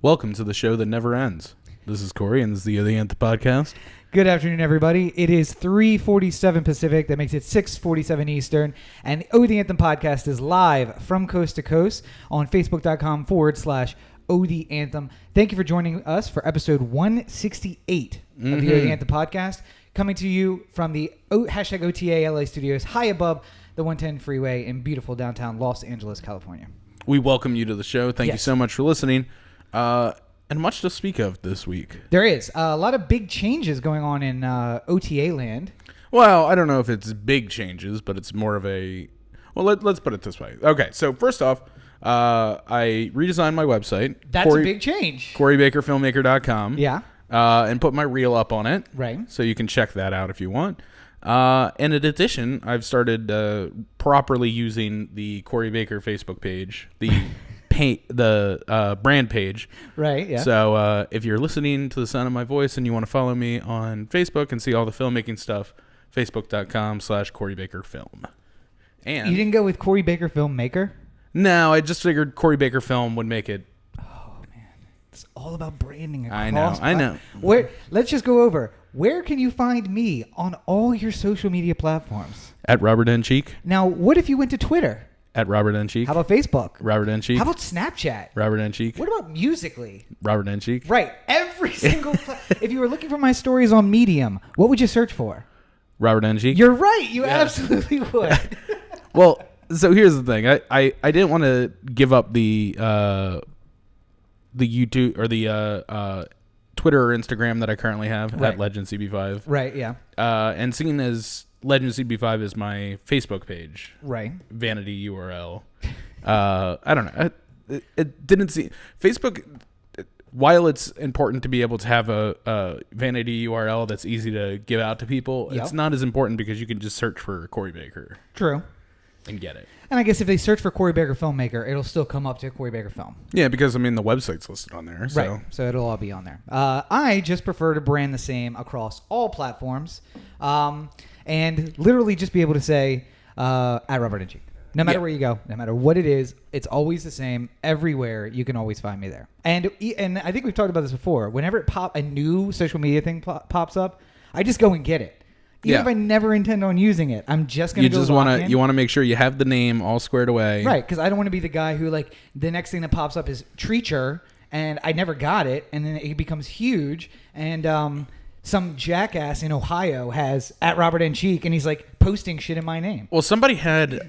Welcome to the show that never ends. This is Corey, and this is the Anthem podcast. Good afternoon, everybody. It is 3:47 Pacific. That makes it 6:47 Eastern. And the Anthem podcast is live from coast to coast on Facebook.com/OD Anthem. Thank you for joining us for episode 168 of the OD Anthem podcast, coming to you from the #OTA LA studios high above the 110 freeway in beautiful downtown Los Angeles, California. We welcome you to the show. Thank you so much for listening. And much to speak of this week. There is a lot of big changes going on in OTA land. Well, I don't know if it's big changes, but it's more of a... Well, let's put it this way. Okay, so first off, I redesigned my website. That's a big change. CouricBakerFilmmaker.com. Yeah. And put my reel up on it. Right. So you can check that out if you want. And in addition, I've started properly using the Corey Baker Facebook page, the brand page. Right, yeah. So if you're listening to the sound of my voice and you want to follow me on Facebook and see all the filmmaking stuff, facebook.com/CoreyBakerFilm. And you didn't go with Corey Baker Filmmaker? No, I just figured Corey Baker Film would make it. Oh, man. It's all about branding. I know. Let's just go over. Where can you find me on all your social media platforms? At Robert N. Cheek. Now, what if you went to Twitter? At Robert N. Cheek. How about Facebook? Robert N. Cheek. How about Snapchat? Robert N. Cheek. What about Musical.ly? Robert N. Cheek. Right. Every single... If you were looking for my stories on Medium, what would you search for? Robert N. Cheek. You're right. You absolutely would. Well, so here's the thing. I didn't want to give up the YouTube or the Twitter or Instagram that I currently have at Legend CB5. Right, yeah. And seeing as Legend CB5 is my Facebook page. Right. Vanity URL. I don't know. It didn't see... Facebook, while it's important to be able to have a vanity URL that's easy to give out to people, it's not as important because you can just search for Corey Baker. True. And get it. And I guess if they search for Corey Baker Filmmaker, it'll still come up to Corey Baker Film. Yeah, because, I mean, the website's listed on there. So. Right, so it'll all be on there. I just prefer to brand the same across all platforms and literally just be able to say at Robert N. Cheek. No matter where you go, no matter what it is, it's always the same. Everywhere, you can always find me there. And I think we've talked about this before. Whenever a new social media thing pops up, I just go and get it. Even if I never intend on using it, I'm just going to go you want to make sure you have the name all squared away. Right, because I don't want to be the guy who, like, the next thing that pops up is Treacher, and I never got it, and then it becomes huge, and some jackass in Ohio has at Robert N. Cheek, and he's, like, posting shit in my name. Well, somebody had...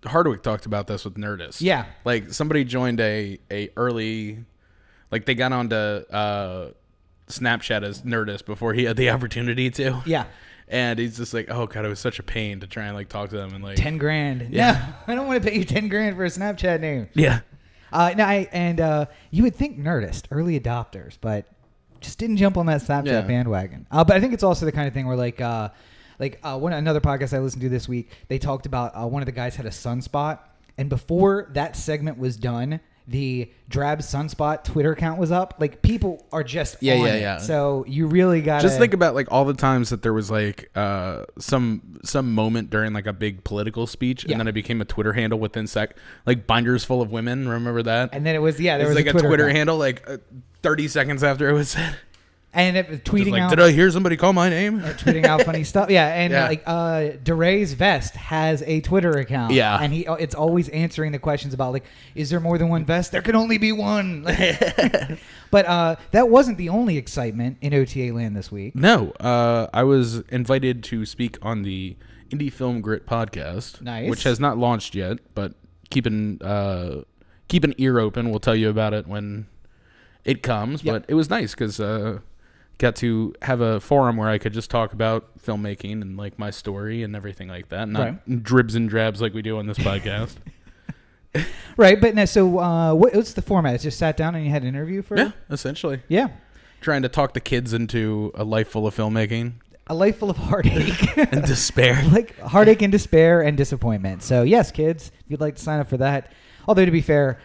Hardwick talked about this with Nerdist. Yeah. Like, somebody joined a early... Like, they got onto Snapchat as Nerdist before he had the opportunity to. Yeah. And he's just like, oh, God, it was such a pain to try and, like, talk to them. And like $10,000. Yeah. No, I don't want to pay you $10,000 for a Snapchat name. Yeah. You would think Nerdist, early adopters, but just didn't jump on that Snapchat bandwagon. But I think it's also the kind of thing where, another podcast I listened to this week, they talked about one of the guys had a sunspot, and before that segment was done, the Drab Sunspot Twitter account was up. Like, people are just on it. So you really got to... Just think about, like, all the times that there was, like, some moment during, like, a big political speech, and then it became a Twitter handle within like, Binders Full of Women. Remember that? And then it was, there was like a Twitter handle, like, 30 seconds after it was said. And it was tweeting out... Did I hear somebody call my name? Tweeting out funny stuff. Yeah, and DeRay's Vest has a Twitter account. Yeah. And it's always answering the questions about, like, is there more than one vest? There can only be one. But that wasn't the only excitement in OTA land this week. No. I was invited to speak on the Indie Film Grit podcast. Nice. Which has not launched yet, but keep an ear open. We'll tell you about it when it comes. Yep. But it was nice because... got to have a forum where I could just talk about filmmaking and, like, my story and everything like that. Not dribs and drabs like we do on this podcast. Right. But now, so what's the format? It's just sat down and you had an interview for... Yeah, essentially. Yeah. Trying to talk the kids into a life full of filmmaking. A life full of heartache. And despair. Like, heartache and despair and disappointment. So, yes, kids, if you'd like to sign up for that. Although, to be fair,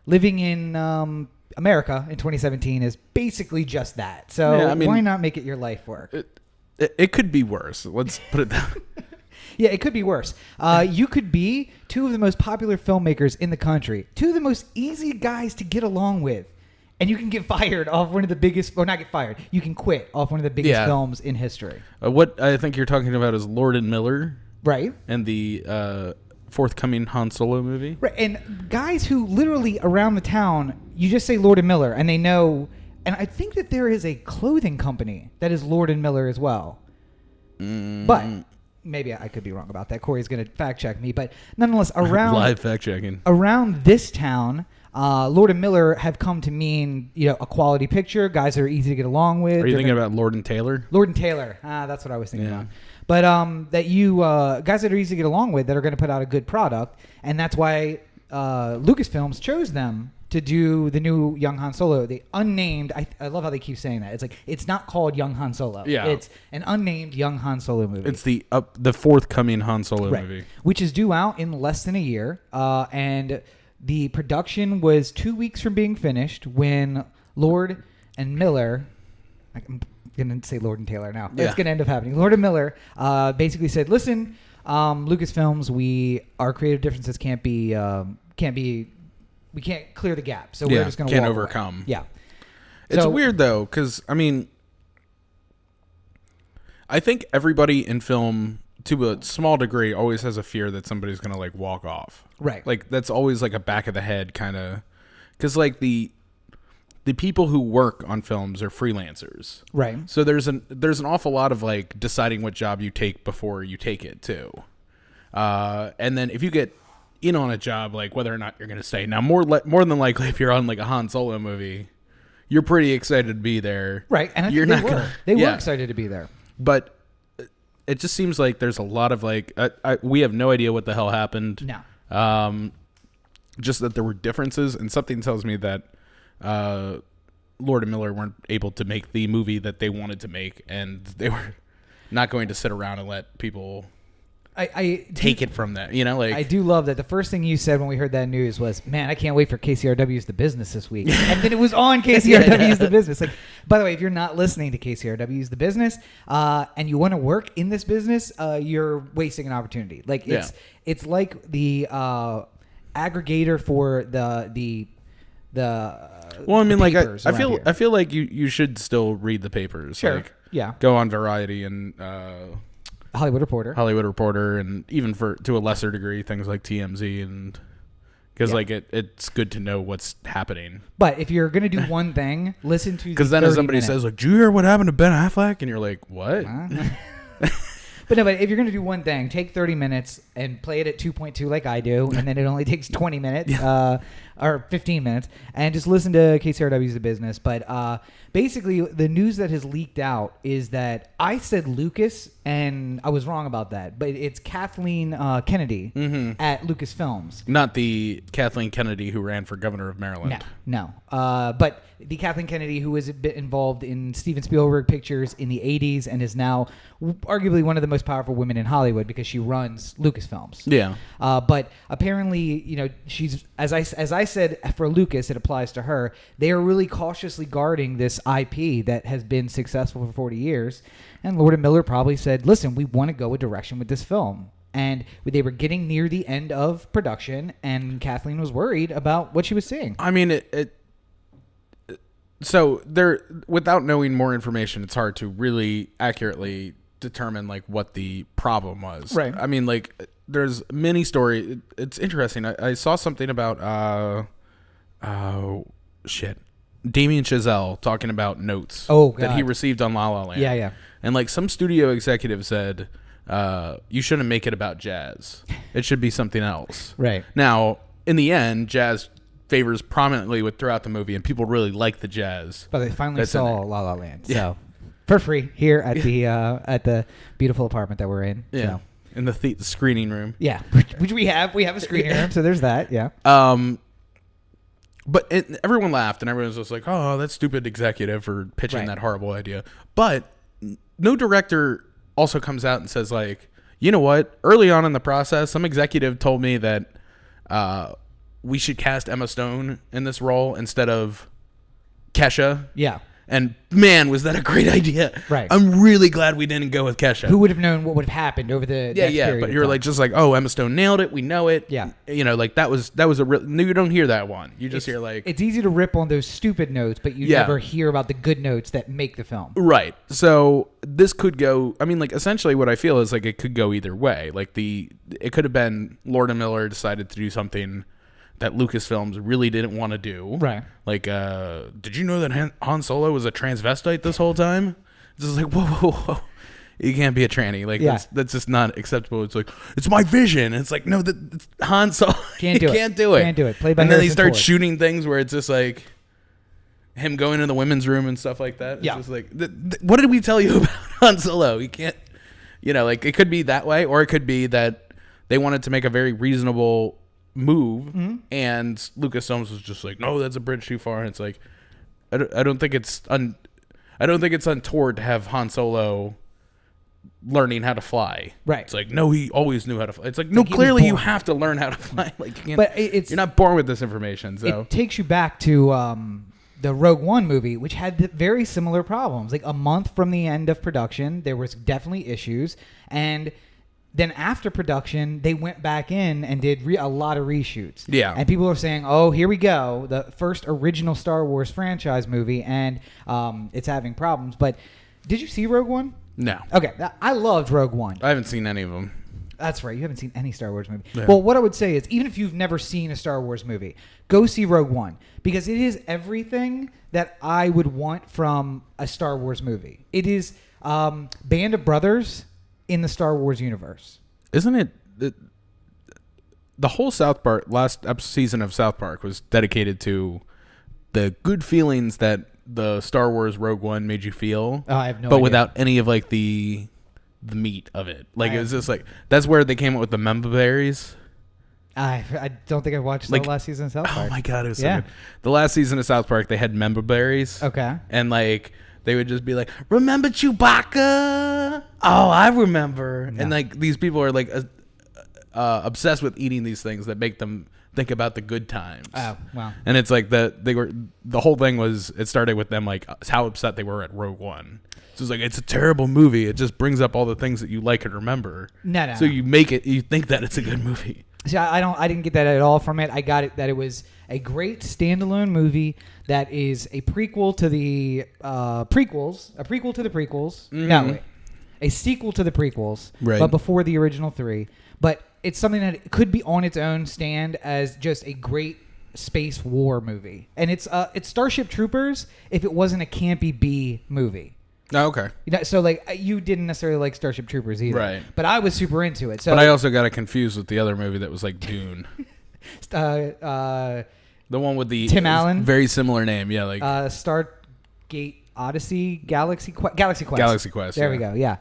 living in... America in 2017 is basically just that. So why not make it your life work? It could be worse. Let's put it that way. Yeah, it could be worse. You could be two of the most popular filmmakers in the country, two of the most easy guys to get along with, and you can get fired off one of the biggest, or not get fired, you can quit off one of the biggest films in history. What I think you're talking about is Lord and Miller. Right. And the forthcoming Han Solo movie. Right. And guys who literally around the town, you just say Lord and Miller, and they know. And I think that there is a clothing company that is Lord and Miller as well. But maybe I could be wrong about that. Corey's going to fact check me. But nonetheless, around live fact checking around this town, Lord and Miller have come to mean, a quality picture, guys that are easy to get along with. Are you thinking about Lord and Taylor? Lord and Taylor. That's what I was thinking about. But that you guys that are easy to get along with, that are going to put out a good product, and that's why Lucasfilms chose them to do the new Young Han Solo, the unnamed. I love how they keep saying that. It's like it's not called Young Han Solo. Yeah, it's an unnamed Young Han Solo movie. It's the forthcoming Han Solo movie, which is due out in less than a year, and the production was 2 weeks from being finished when Lord and Miller. I'm going to say Lord and Taylor now. It's going to end up happening. Lord and Miller basically said, "Listen, Lucasfilms, our creative differences can't be. We can't clear the gap, so we're just going to can't overcome." Away. Yeah, it's weird though, because I think everybody in film, to a small degree, always has a fear that somebody's going to walk off. Right. That's always a back of the head kind of, because the people who work on films are freelancers. Right. So there's an awful lot of deciding what job you take before you take it too. And then if you get in on a job, whether or not you're going to stay. Now, more than likely, if you're on a Han Solo movie, you're pretty excited to be there. Right. And you're not they were excited to be there. But it just seems like there's a lot of we have no idea what the hell happened. No. Just that there were differences, and something tells me that Lord and Miller weren't able to make the movie that they wanted to make, and they were not going to sit around and let people take it from that. I do love that the first thing you said when we heard that news was, "Man, I can't wait for KCRW's The Business this week." And then it was on KCRW's The Business. By the way, if you're not listening to KCRW's The Business and you want to work in this business, you're wasting an opportunity. It's like the aggregator for the well, I feel like you should still read the papers. Sure. Go on Variety and Hollywood Reporter, and even to a lesser degree things like TMZ, and because it's good to know what's happening. But if you're gonna do one thing, listen to because then if somebody says "Did you hear what happened to Ben Affleck?" and you're like, "What?" But if you're going to do one thing, take 30 minutes and play it at 2.2 like I do, and then it only takes 20 minutes or 15 minutes, and just listen to KCRW's The Business. But basically, the news that has leaked out is that I said Lucas, and I was wrong about that, but it's Kathleen Kennedy at Lucasfilms. Not the Kathleen Kennedy who ran for governor of Maryland. No. But the Kathleen Kennedy who was a bit involved in Steven Spielberg pictures in the 80s and is now arguably one of the most powerful women in Hollywood because she runs Lucasfilms. Yeah. But apparently, she's as I said for Lucas, it applies to her. They are really cautiously guarding this IP that has been successful for 40 years. And Lord and Miller probably said, "Listen, we want to go a direction with this film." And they were getting near the end of production, and Kathleen was worried about what she was seeing. So there, without knowing more information, it's hard to really accurately determine what the problem was. Right. There's many stories. It's interesting. I saw something about Damien Chazelle talking about notes that he received on La La Land. Yeah. And some studio executive said, "You shouldn't make it about jazz. It should be something else." Right. Now, in the end, jazz favors prominently throughout the movie, and people really like the jazz. But they finally saw La La Land, so for free here at the beautiful apartment that we're in. Yeah, so. In the screening room. Yeah, which we have a screening room, so there's that. Yeah. But everyone laughed, and everyone was just like, "Oh, that stupid executive for pitching that horrible idea." But no director also comes out and says "You know what? Early on in the process, some executive told me that we should cast Emma Stone in this role instead of Kesha." Yeah. And man, was that a great idea. Right. I'm really glad we didn't go with Kesha. Who would have known what would have happened over the next period but of you're time? like, just like, oh, Emma Stone nailed it. We know it. Yeah. You know, like that was a real, no, you don't hear that one. You just hear like. It's easy to rip on those stupid notes, but you never hear about the good notes that make the film. Right. So this could go, I mean, like essentially what I feel is like it could go either way. Like it could have been Lord and Miller decided to do something that Lucasfilms really didn't want to do. Right. Like, did you know that Han Solo was a transvestite this whole time? It's just like, whoa. You can't be a tranny. Like, that's just not acceptable. It's like, it's my vision. And it's like, no, that's Han Solo. Can't do it. Can't do it. Can't do it. Played by and then they Harrison start Ford. shooting things where it's just like him going to the women's room and stuff like that. It's just like, what did we tell you about Han Solo? You can't, you know, like it could be that way, or it could be that they wanted to make a very reasonable move, and Lucasfilms was just like, no, that's a bridge too far. And it's like, I don't think it's untoward to have Han Solo learning how to fly. Right. It's like, no, he always knew how to fly. It's like, no, clearly you have to learn how to fly. Like, you can't, but you're not born with this information. So it takes you back to the Rogue One movie, which had very similar problems. Like a month from the end of production, there was definitely issues, and then after production, they went back in and did a lot of reshoots. Yeah. And people are saying, oh, here we go, the first original Star Wars franchise movie, and it's having problems. But did you see Rogue One? No. Okay, I loved Rogue One. I haven't seen any of them. That's right. You haven't seen any Star Wars movie. Yeah. Well, what I would say is, even if you've never seen a Star Wars movie, go see Rogue One, because it is everything that I would want from a Star Wars movie. It is Band of Brothers in the Star Wars universe. Isn't it? The whole South Park last season of South Park was dedicated to the good feelings that the Star Wars Rogue One made you feel. Oh, I have no but idea. without any of like the meat of it. Like it was just like that's where they came up with the member berries. I don't think I watched Like, the last season of South Park. Oh my god, it was so good. The last season of South Park, they had member berries. Okay. And like they would just be like, "Remember Chewbacca? Oh, I remember." No. And like these people are like obsessed with eating these things that make them think about the good times. Oh, wow. And it's like the whole thing was, it started with them like how upset they were at Rogue One. So it's like, it's a terrible movie. It just brings up all the things that you like and remember. No. So you think that it's a good movie. See, I didn't get that at all from it. I got it that it was a great standalone movie that is a prequel to the prequels, a prequel to the prequels. No, a sequel to the prequels, Right. but before the original three. But it's something that could be on its own stand as just a great space war movie. And it's Starship Troopers if it wasn't a campy B movie. Oh, okay. You know, so like you didn't necessarily like Starship Troopers either, Right. But I was super into it. So, But I also got it confused with the other movie that was like Dune. uh, The one with the Tim Allen? very similar name. Yeah, like Stargate Odyssey, Galaxy Quest. Galaxy Quest. There we go. Yeah,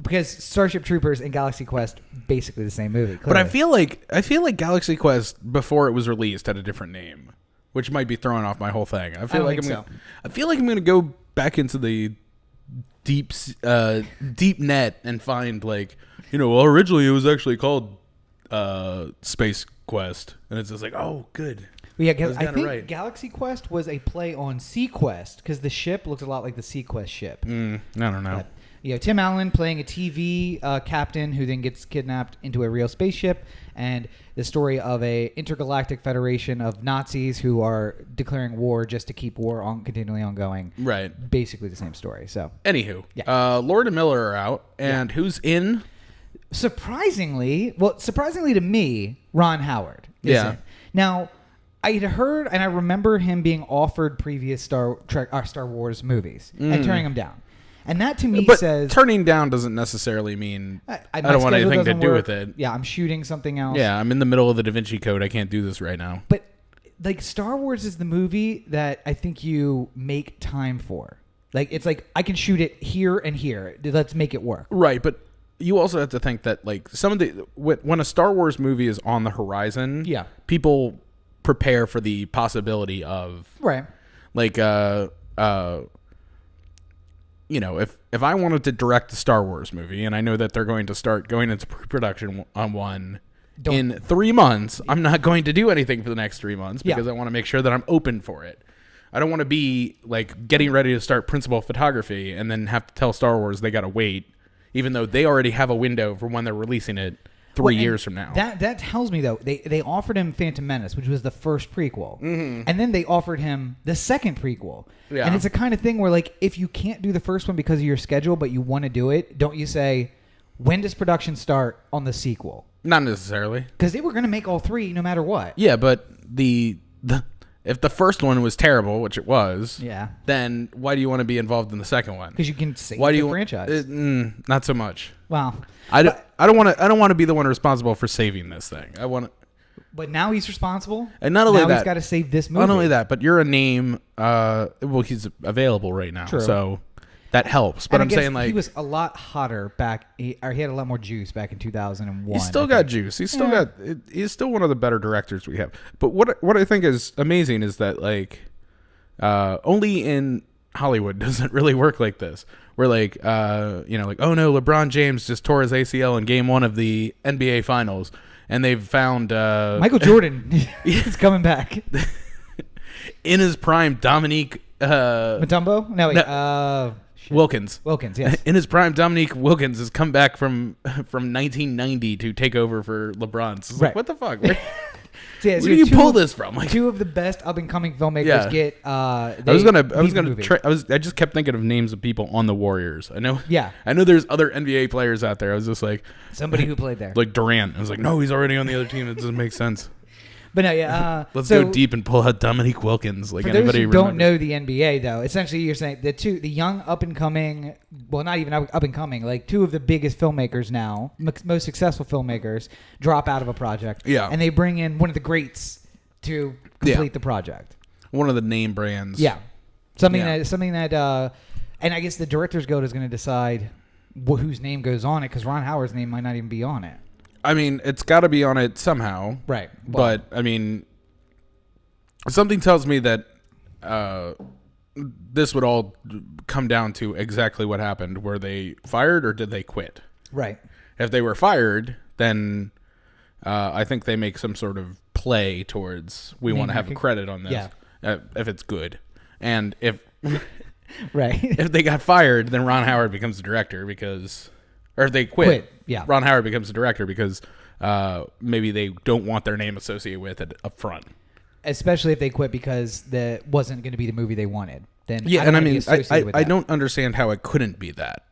because Starship Troopers and Galaxy Quest basically the same movie. But I clearly. feel like Galaxy Quest before it was released had a different name, which might be throwing off my whole thing. I feel like I'm gonna go back into the deep net and find like, well, originally it was actually called Space Quest, and it's just like, oh, good. Well, yeah, I think right. Galaxy Quest was a play on Sequest because the ship looks a lot like the Sequest ship. I don't know. But, Tim Allen playing a TV captain who then gets kidnapped into a real spaceship, and the story of a intergalactic federation of Nazis who are declaring war just to keep war continually ongoing. Right. Basically the same story. So, Anywho, Lord and Miller are out, and who's in? Surprisingly to me, Ron Howard is Yeah. in. Now, I had heard and I remember him being offered previous Star Wars movies and turning them down. And that to me But says turning down doesn't necessarily mean I my don't want schedule anything to doesn't do work. with it. Yeah, I'm shooting something else. Yeah, I'm in the middle of the Da Vinci Code. I can't do this right now. But like Star Wars is the movie that I think you make time for. Like it's like I can shoot it here and here. Let's make it work. Right, but you also have to think that like some of the when a Star Wars movie is on the horizon, people prepare for the possibility of Right. like if I wanted to direct a Star Wars movie and I know that they're going to start going into pre-production on one in 3 months, I'm not going to do anything for the next 3 months because I want to make sure that I'm open for it. I don't want to be like getting ready to start principal photography and then have to tell Star Wars they got to wait, even though they already have a window for when they're releasing it 3 years from now. That tells me, though, they offered him Phantom Menace, which was the first prequel. And then they offered him the second prequel. Yeah. And it's the kind of thing where, like, if you can't do the first one because of your schedule, but you want to do it, don't you say, when does production start on the sequel? Not necessarily. Because they were going to make all three no matter what. Yeah, but if the first one was terrible, which it was, then why do you want to be involved in the second one? Because you can save the franchise. Not so much. Wow. I don't want to be the one responsible for saving this thing. I want to. But now he's responsible. And not only that, he's got to save this movie. Not only that, but you're a name. Well, he's available right now, so that helps. But I'm saying, like, he was a lot hotter back. He had a lot more juice back in 2001. He's still got juice. He's still got. He's still one of the better directors we have. But what I think is amazing is that, like, only in Hollywood does it really work like this. Where, like, like, oh no, LeBron James just tore his ACL in Game 1 of the NBA Finals, and they've found Michael Jordan is coming back in his prime. Dominique Mutombo? No. Wilkins. Wilkins, yes. In his prime, Dominique Wilkins has come back from 1990 to take over for LeBron. So it's like, what the fuck? Where do you pull this from? Like, two of the best up and coming filmmakers get. I just kept thinking of names of people on the Warriors. I know. Yeah. I know there's other NBA players out there. I was just like somebody who played there, like Durant. I was like, no, he's already on the other team. It doesn't make sense. But no, let's go deep and pull out Dominique Wilkins. Like, for those who don't know the NBA, though, essentially you're saying the young up and coming, well, not even up and coming, like two of the biggest filmmakers now, most successful filmmakers, drop out of a project, and they bring in one of the greats to complete the project. One of the name brands, something that, and I guess the Directors Guild is going to decide whose name goes on it, because Ron Howard's name might not even be on it. I mean, it's got to be on it somehow. Right. Well, but, I mean, something tells me that this would all come down to exactly what happened. Were they fired or did they quit? Right. If they were fired, then I think they make some sort of play towards, we want to have a credit on this. If it's good. And if if they got fired, then Ron Howard becomes the director because... Or if they quit, Ron Howard becomes the director because maybe they don't want their name associated with it up front. Especially if they quit because that wasn't going to be the movie they wanted. Then I don't understand how it couldn't be that.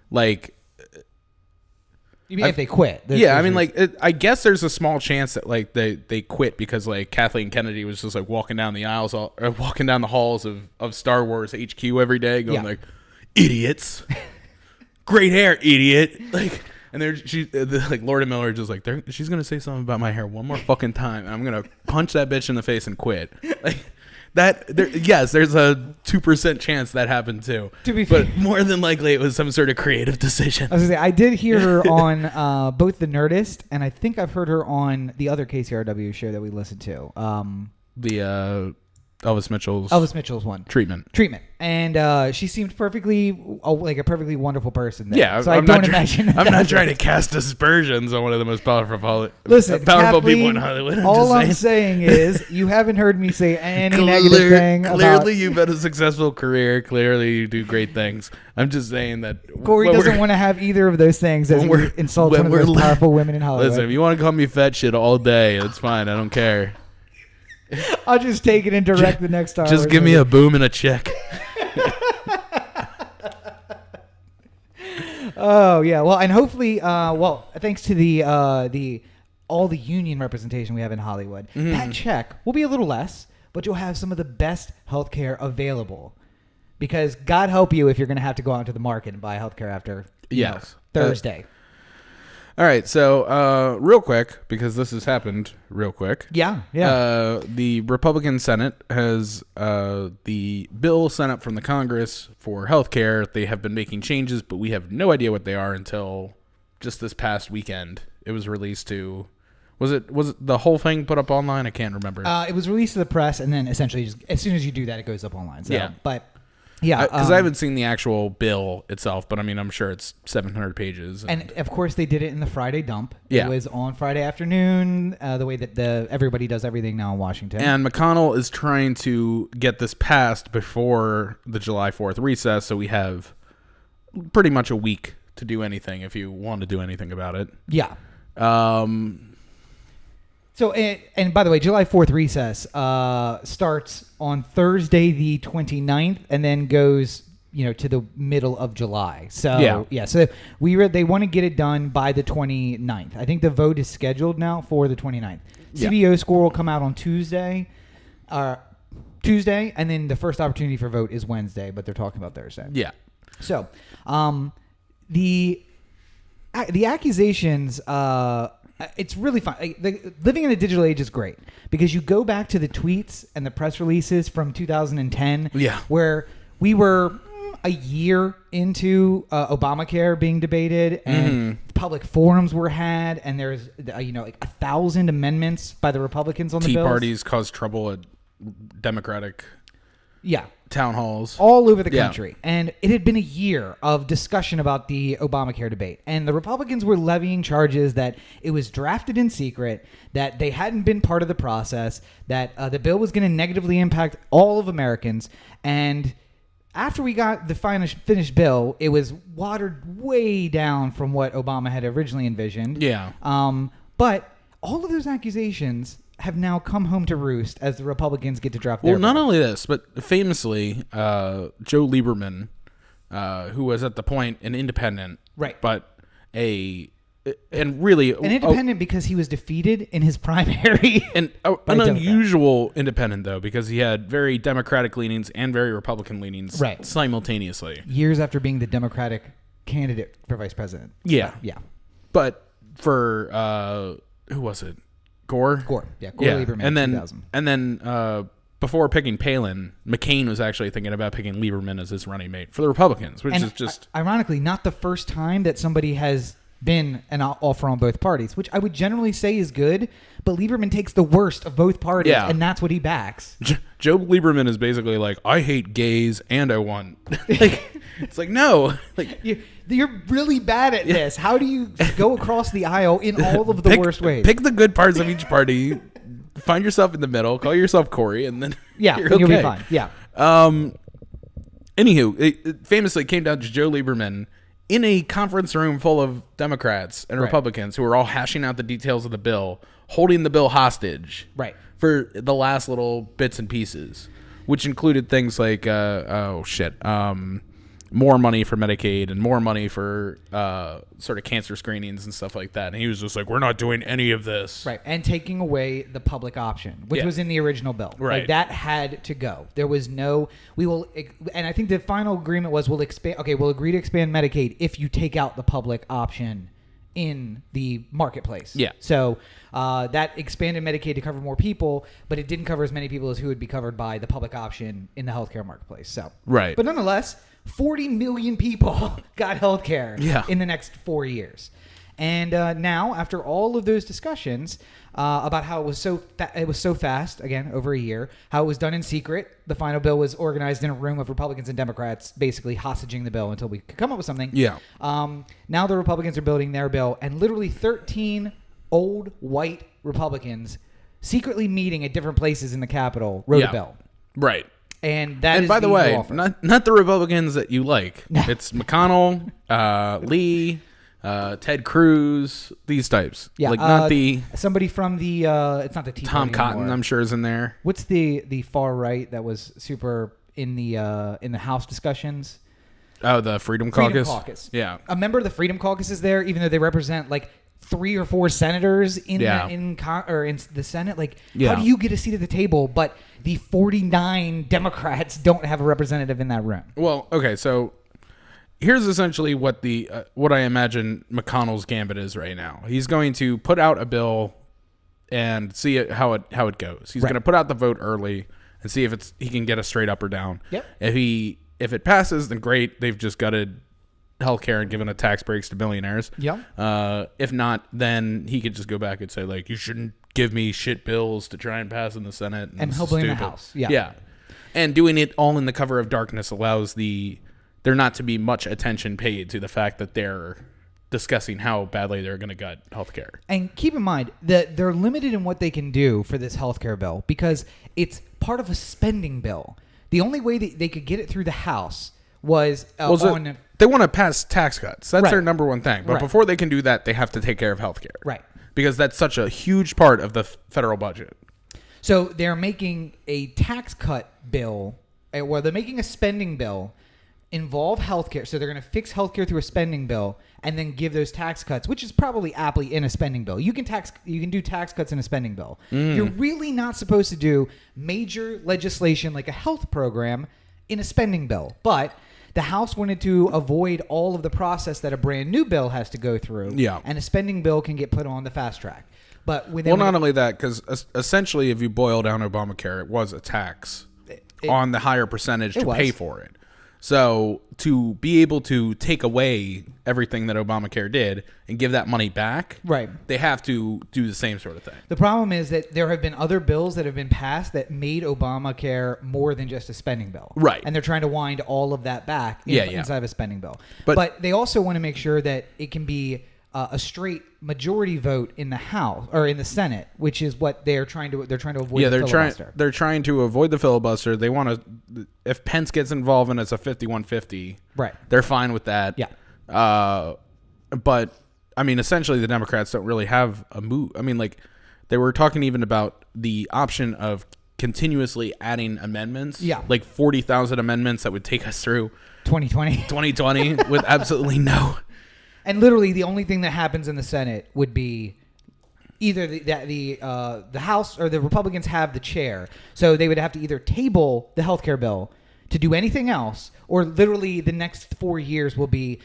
Like, you mean if they quit? I guess there's a small chance that like they quit because like Kathleen Kennedy was just like walking down the aisles, or walking down the halls of Star Wars HQ every day, going like, idiots. Great hair, idiot! Like, and like Lord and Miller just like, she's gonna say something about my hair one more fucking time, and I'm gonna punch that bitch in the face and quit. Like that. Yes, there's a 2% chance that happened too. To be fair, but more than likely it was some sort of creative decision. I was gonna say, I did hear her on both The Nerdist, and I think I've heard her on the other KCRW show that we listened to. The Elvis Mitchell's one. Treatment. And she seemed perfectly like a perfectly wonderful person there. Yeah, so I'm not trying to cast aspersions on one of the most powerful people in Hollywood. All I'm saying is you haven't heard me say any negative thing. Clearly, you've had a successful career. Clearly, you do great things. I'm just saying that Corey doesn't want to have either of those things as he insults one of the most powerful women in Hollywood. Listen, if you want to call me fat shit all day, that's fine. I don't care. I'll just take it and direct the next Star Wars. Just give me a boom and a check. Oh yeah, well, and hopefully, thanks to the all the union representation we have in Hollywood, that check will be a little less, but you'll have some of the best healthcare available. Because God help you if you're going to have to go out into the market and buy healthcare after Thursday. All right, so real quick, because this has happened real quick. Yeah. The Republican Senate has the bill sent up from the Congress for health care. They have been making changes, but we have no idea what they are until just this past weekend. It was released to... Was it the whole thing put up online? I can't remember. It was released to the press, and then essentially, just, as soon as you do that, it goes up online. So, yeah. But Yeah, because I haven't seen the actual bill itself, but I mean, I'm sure it's 700 pages. And of course, they did it in the Friday dump. Yeah. It was on Friday afternoon, the way that everybody does everything now in Washington. And McConnell is trying to get this passed before the July 4th recess, so we have pretty much a week to do anything if you want to do anything about it. Yeah. So, and by the way, July 4th recess starts on Thursday the 29th and then goes, to the middle of July. So, so they want to get it done by the 29th. I think the vote is scheduled now for the 29th. Yeah. CBO score will come out on Tuesday, and then the first opportunity for vote is Wednesday, but they're talking about Thursday. Yeah. So, the accusations, it's really fun. Living in the digital age is great because you go back to the tweets and the press releases from 2010, where we were a year into Obamacare being debated, and public forums were had, and there's 1,000 amendments by the Republicans on the bills. Tea parties caused trouble at Democratic town halls all over the country. And it had been a year of discussion about the Obamacare debate. And the Republicans were levying charges that it was drafted in secret, that they hadn't been part of the process, that the bill was going to negatively impact all of Americans. And after we got the finished bill, it was watered way down from what Obama had originally envisioned. Yeah. But all of those accusations have now come home to roost as the Republicans get to drop their Well, not bill. only this, but famously, Joe Lieberman, who was at the point an independent, Right. but really An independent because he was defeated in his primary. an unusual independent, though, because he had very Democratic leanings and very Republican leanings simultaneously. Years after being the Democratic candidate for vice president. Yeah. Yeah. But for, who was it? Gore? Gore Lieberman, And then before picking Palin, McCain was actually thinking about picking Lieberman as his running mate for the Republicans, which is just... Ironically, not the first time that somebody has been an offer on both parties, which I would generally say is good, but Lieberman takes the worst of both parties, and that's what he backs. Joe Lieberman is basically like, I hate gays and I want... it's like, no. You're really bad at this. How do you go across the aisle in all of the worst ways? Pick the good parts of each party, find yourself in the middle, call yourself Corey, and then you're okay. You'll be fine. Yeah. Anywho, it famously came down to Joe Lieberman in a conference room full of Democrats and Republicans who were all hashing out the details of the bill, holding the bill hostage for the last little bits and pieces, which included things like, more money for Medicaid and more money for sort of cancer screenings and stuff like that. And he was just like, we're not doing any of this. Right. And taking away the public option, which was in the original bill. Right. Like, that had to go. There was no, and I think the final agreement was we'll agree to expand Medicaid if you take out the public option in the marketplace. Yeah. So that expanded Medicaid to cover more people, but it didn't cover as many people as who would be covered by the public option in the healthcare marketplace. So, right. But nonetheless, 40 million people got health care in the next 4 years. And now, after all of those discussions about how it was so fast, again, over a year, how it was done in secret, the final bill was organized in a room of Republicans and Democrats, basically hostage the bill until we could come up with something. Yeah. Now the Republicans are building their bill, and literally 13 old white Republicans secretly meeting at different places in the Capitol wrote a bill. Right. And by the way, not the Republicans that you like. It's McConnell, Lee, Ted Cruz, these types. Yeah, not the somebody from the it's not the Tea Tom Party Cotton. anymore. I'm sure is in there. What's the far right that was super in the House discussions? Oh, the Freedom Caucus. Yeah, a member of the Freedom Caucus is there, even though they represent like 3 or 4 senators in the Senate. Like, how do you get a seat at the table, but the 49 Democrats don't have a representative in that room? Well, okay, so here's essentially what what I imagine McConnell's gambit is right now. He's going to put out a bill and see how it goes. He's going to put out the vote early and see if he can get a straight up or down. Yep. If it passes, then great. They've just gutted healthcare and given a tax breaks to billionaires. Yeah. If not, then he could just go back and say, like, you shouldn't give me shit bills to try and pass in the Senate. And he'll blame the House. Yeah. Yeah. And doing it all in the cover of darkness allows there not to be much attention paid to the fact that they're discussing how badly they're going to gut healthcare. And keep in mind that they're limited in what they can do for this healthcare bill because it's part of a spending bill. The only way that they could get it through the House was they want to pass tax cuts. That's their number one thing. But before they can do that, they have to take care of healthcare. Right. Because that's such a huge part of the federal budget. So they're making a tax cut bill, or they're making a spending bill involve healthcare. So they're going to fix healthcare through a spending bill and then give those tax cuts, which is probably aptly in a spending bill. You can do tax cuts in a spending bill. You're really not supposed to do major legislation like a health program in a spending bill. But the House wanted to avoid all of the process that a brand new bill has to go through. Yeah. And a spending bill can get put on the fast track. But not only that, because essentially if you boil down Obamacare, it was a tax on the higher percentage to pay for it. So to be able to take away everything that Obamacare did and give that money back, they have to do the same sort of thing. The problem is that there have been other bills that have been passed that made Obamacare more than just a spending bill. Right. And they're trying to wind all of that back inside of a spending bill. But they also want to make sure that it can be a straight majority vote in the House or in the Senate, which is what they're trying to avoid. The filibuster. They're trying to avoid the filibuster. They want to, if Pence gets involved and it's a 51-50, they're fine with that. Yeah. But I mean, essentially, the Democrats don't really have a move. I mean, like they were talking even about the option of continuously adding amendments. Yeah. Like 40,000 amendments that would take us through 2020 with absolutely no. And literally, the only thing that happens in the Senate would be either the House or the Republicans have the chair, so they would have to either table the healthcare bill to do anything else, or literally the next 4 years will be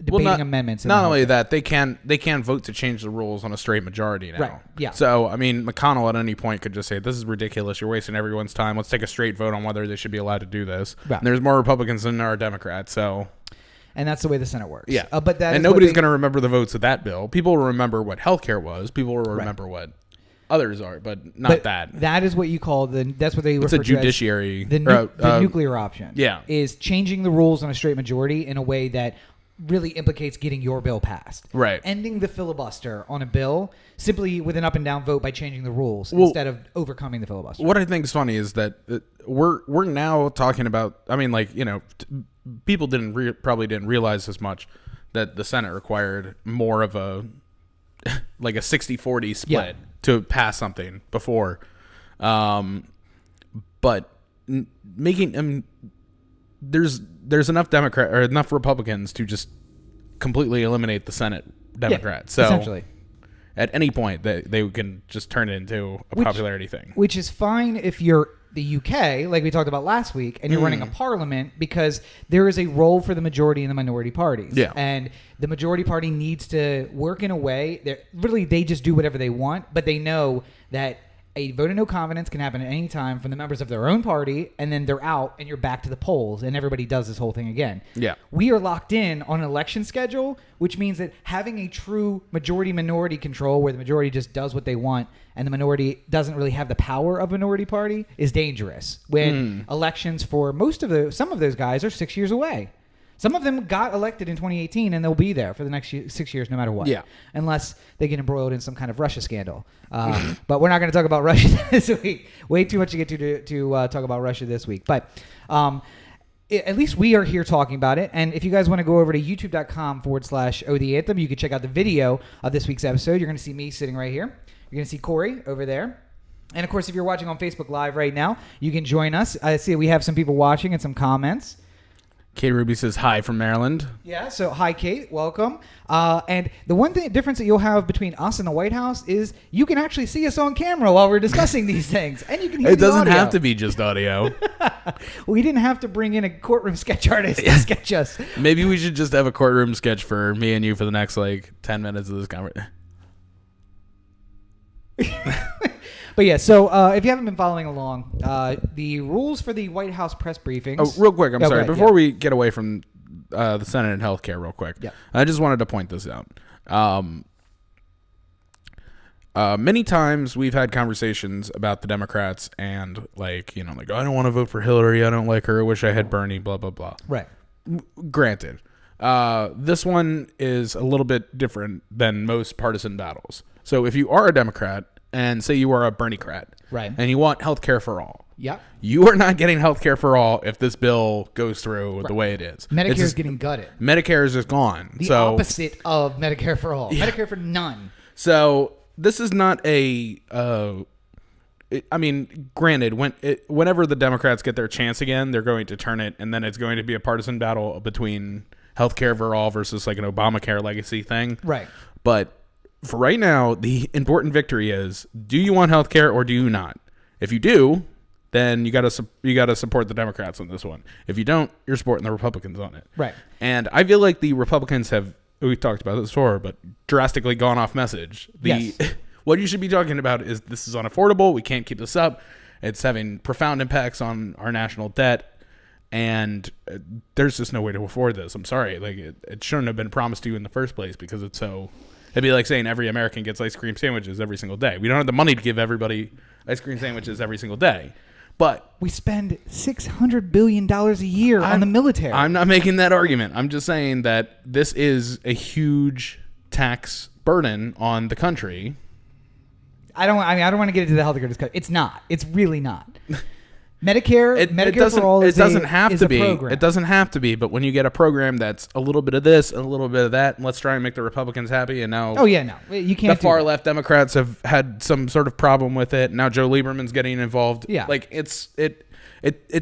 debating amendments. Not only that, they can vote to change the rules on a straight majority now. Right. Yeah. So I mean, McConnell at any point could just say, "This is ridiculous. You're wasting everyone's time. Let's take a straight vote on whether they should be allowed to do this." Right. And there's more Republicans than there are Democrats, so. And that's the way the Senate works. Yeah. But and nobody's going to remember the votes of that bill. People will remember what healthcare was. People will remember what others are, but not that. That is what you call that's what they refer to as judiciary. The nuclear option. Yeah. Is changing the rules on a straight majority in a way that really implicates getting your bill passed. Right. Ending the filibuster on a bill simply with an up and down vote by changing the rules instead of overcoming the filibuster. What I think is funny is that we're now talking about, I mean, like, you know, people probably didn't realize as much that the Senate required more of a like a 60-40 split to pass something before. But making there's enough enough Republicans to just completely eliminate the Senate Democrats. So essentially, at any point they can just turn it into a popularity thing. Which is fine if you're the UK, like we talked about last week, and you're running a parliament, because there is a role for the majority and the minority parties. Yeah. And the majority party needs to work in a way that really they just do whatever they want, but they know that a vote of no confidence can happen at any time from the members of their own party, and then they're out and you're back to the polls and everybody does this whole thing again. Yeah. We are locked in on an election schedule, which means that having a true majority-minority control where the majority just does what they want and the minority doesn't really have the power of a minority party is dangerous when elections for some of those guys are 6 years away. Some of them got elected in 2018, and they'll be there for the next 6 years no matter what. Yeah. Unless they get embroiled in some kind of Russia scandal. But we're not going to talk about Russia this week. Way too much to get to talk about Russia this week. But at least we are here talking about it. And if you guys want to go over to youtube.com/OTheAnthem, you can check out the video of this week's episode. You're going to see me sitting right here. You're going to see Corey over there. And, of course, if you're watching on Facebook Live right now, you can join us. I see we have some people watching and some comments. Kate Ruby says hi from Maryland. Yeah, so hi, Kate. Welcome. And the one difference that you'll have between us and the White House is you can actually see us on camera while we're discussing these things. And you can hear It doesn't audio. have to be just audio. We didn't have to bring in a courtroom sketch artist to sketch us. Maybe we should just have a courtroom sketch for me and you for the next, 10 minutes of this conversation. But yeah, so if you haven't been following along, the rules for the White House press briefings. Oh, real quick, I'm sorry. Before we get away from the Senate and healthcare, real quick, I just wanted to point this out. Many times we've had conversations about the Democrats and like, I don't want to vote for Hillary. I don't like her. I wish I had Bernie, blah, blah, blah. Right. Granted, this one is a little bit different than most partisan battles. So if you are a Democrat and say you are a Bernie-crat, right, and you want health care for all, yep, you are not getting health care for all if this bill goes through the way it is. Medicare is getting gutted. Medicare is just gone. The opposite of Medicare for all. Yeah. Medicare for none. So this is not a... granted, whenever the Democrats get their chance again, they're going to turn it, and then it's going to be a partisan battle between healthcare for all versus like an Obamacare legacy thing. Right. But for right now, the important victory is: do you want healthcare or do you not? If you do, then you got to support the Democrats on this one. If you don't, you're supporting the Republicans on it. Right. And I feel like the Republicans have, we've talked about this before, but drastically gone off message. Yes. What you should be talking about is this is unaffordable. We can't keep this up. It's having profound impacts on our national debt. And there's just no way to afford this. I'm sorry. Like it shouldn't have been promised to you in the first place because it's so... It'd be like saying every American gets ice cream sandwiches every single day. We don't have the money to give everybody ice cream sandwiches every single day. But... we spend $600 billion a year on the military. I'm not making that argument. I'm just saying that this is a huge tax burden on the country. I don't want to get into the healthcare discussion. It's not. It's really not. Medicare for all is doesn't have to be. Program. It doesn't have to be. But when you get a program that's a little bit of this and a little bit of that, and let's try and make the Republicans happy. And now, you can't. The far left Democrats have had some sort of problem with it. Now Joe Lieberman's getting involved. Yeah, like it's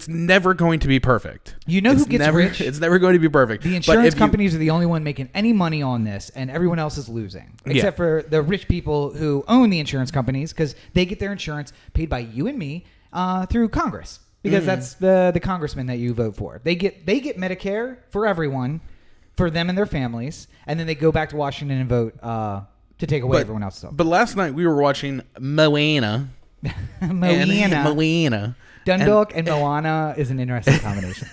never going to be perfect. You know who gets rich? It's never going to be perfect. The insurance companies are the only one making any money on this, and everyone else is losing, except for the rich people who own the insurance companies because they get their insurance paid by you and me through Congress because that's the congressman that you vote for. They get Medicare for everyone, for them and their families, and then they go back to Washington and vote to take away everyone else's stuff. But last night we were watching Moana. Moana. Dundalk and Moana is an interesting combination.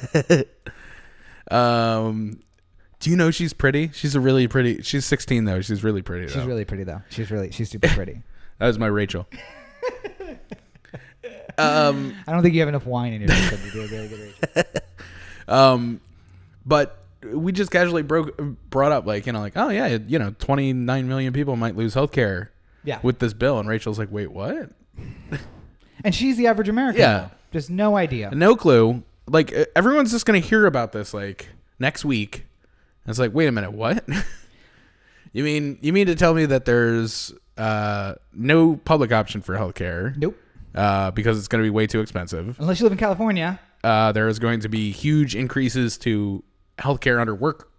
Do you know she's pretty? She's a really pretty. She's 16 though. She's really pretty. She's really pretty though. She's super pretty. That was my Rachel. I don't think you have enough wine in your system to do a very good Rachel. But we just casually brought up like 29 million people might lose healthcare. Yeah. With this bill, and Rachel's like, wait, what? And she's the average American. Yeah. Though. Just no idea. No clue. Like everyone's just gonna hear about this like next week. And it's like, wait a minute, what? You mean to tell me that there's no public option for healthcare? Nope. Because it's going to be way too expensive. Unless you live in California. There is going to be huge increases to healthcare under work.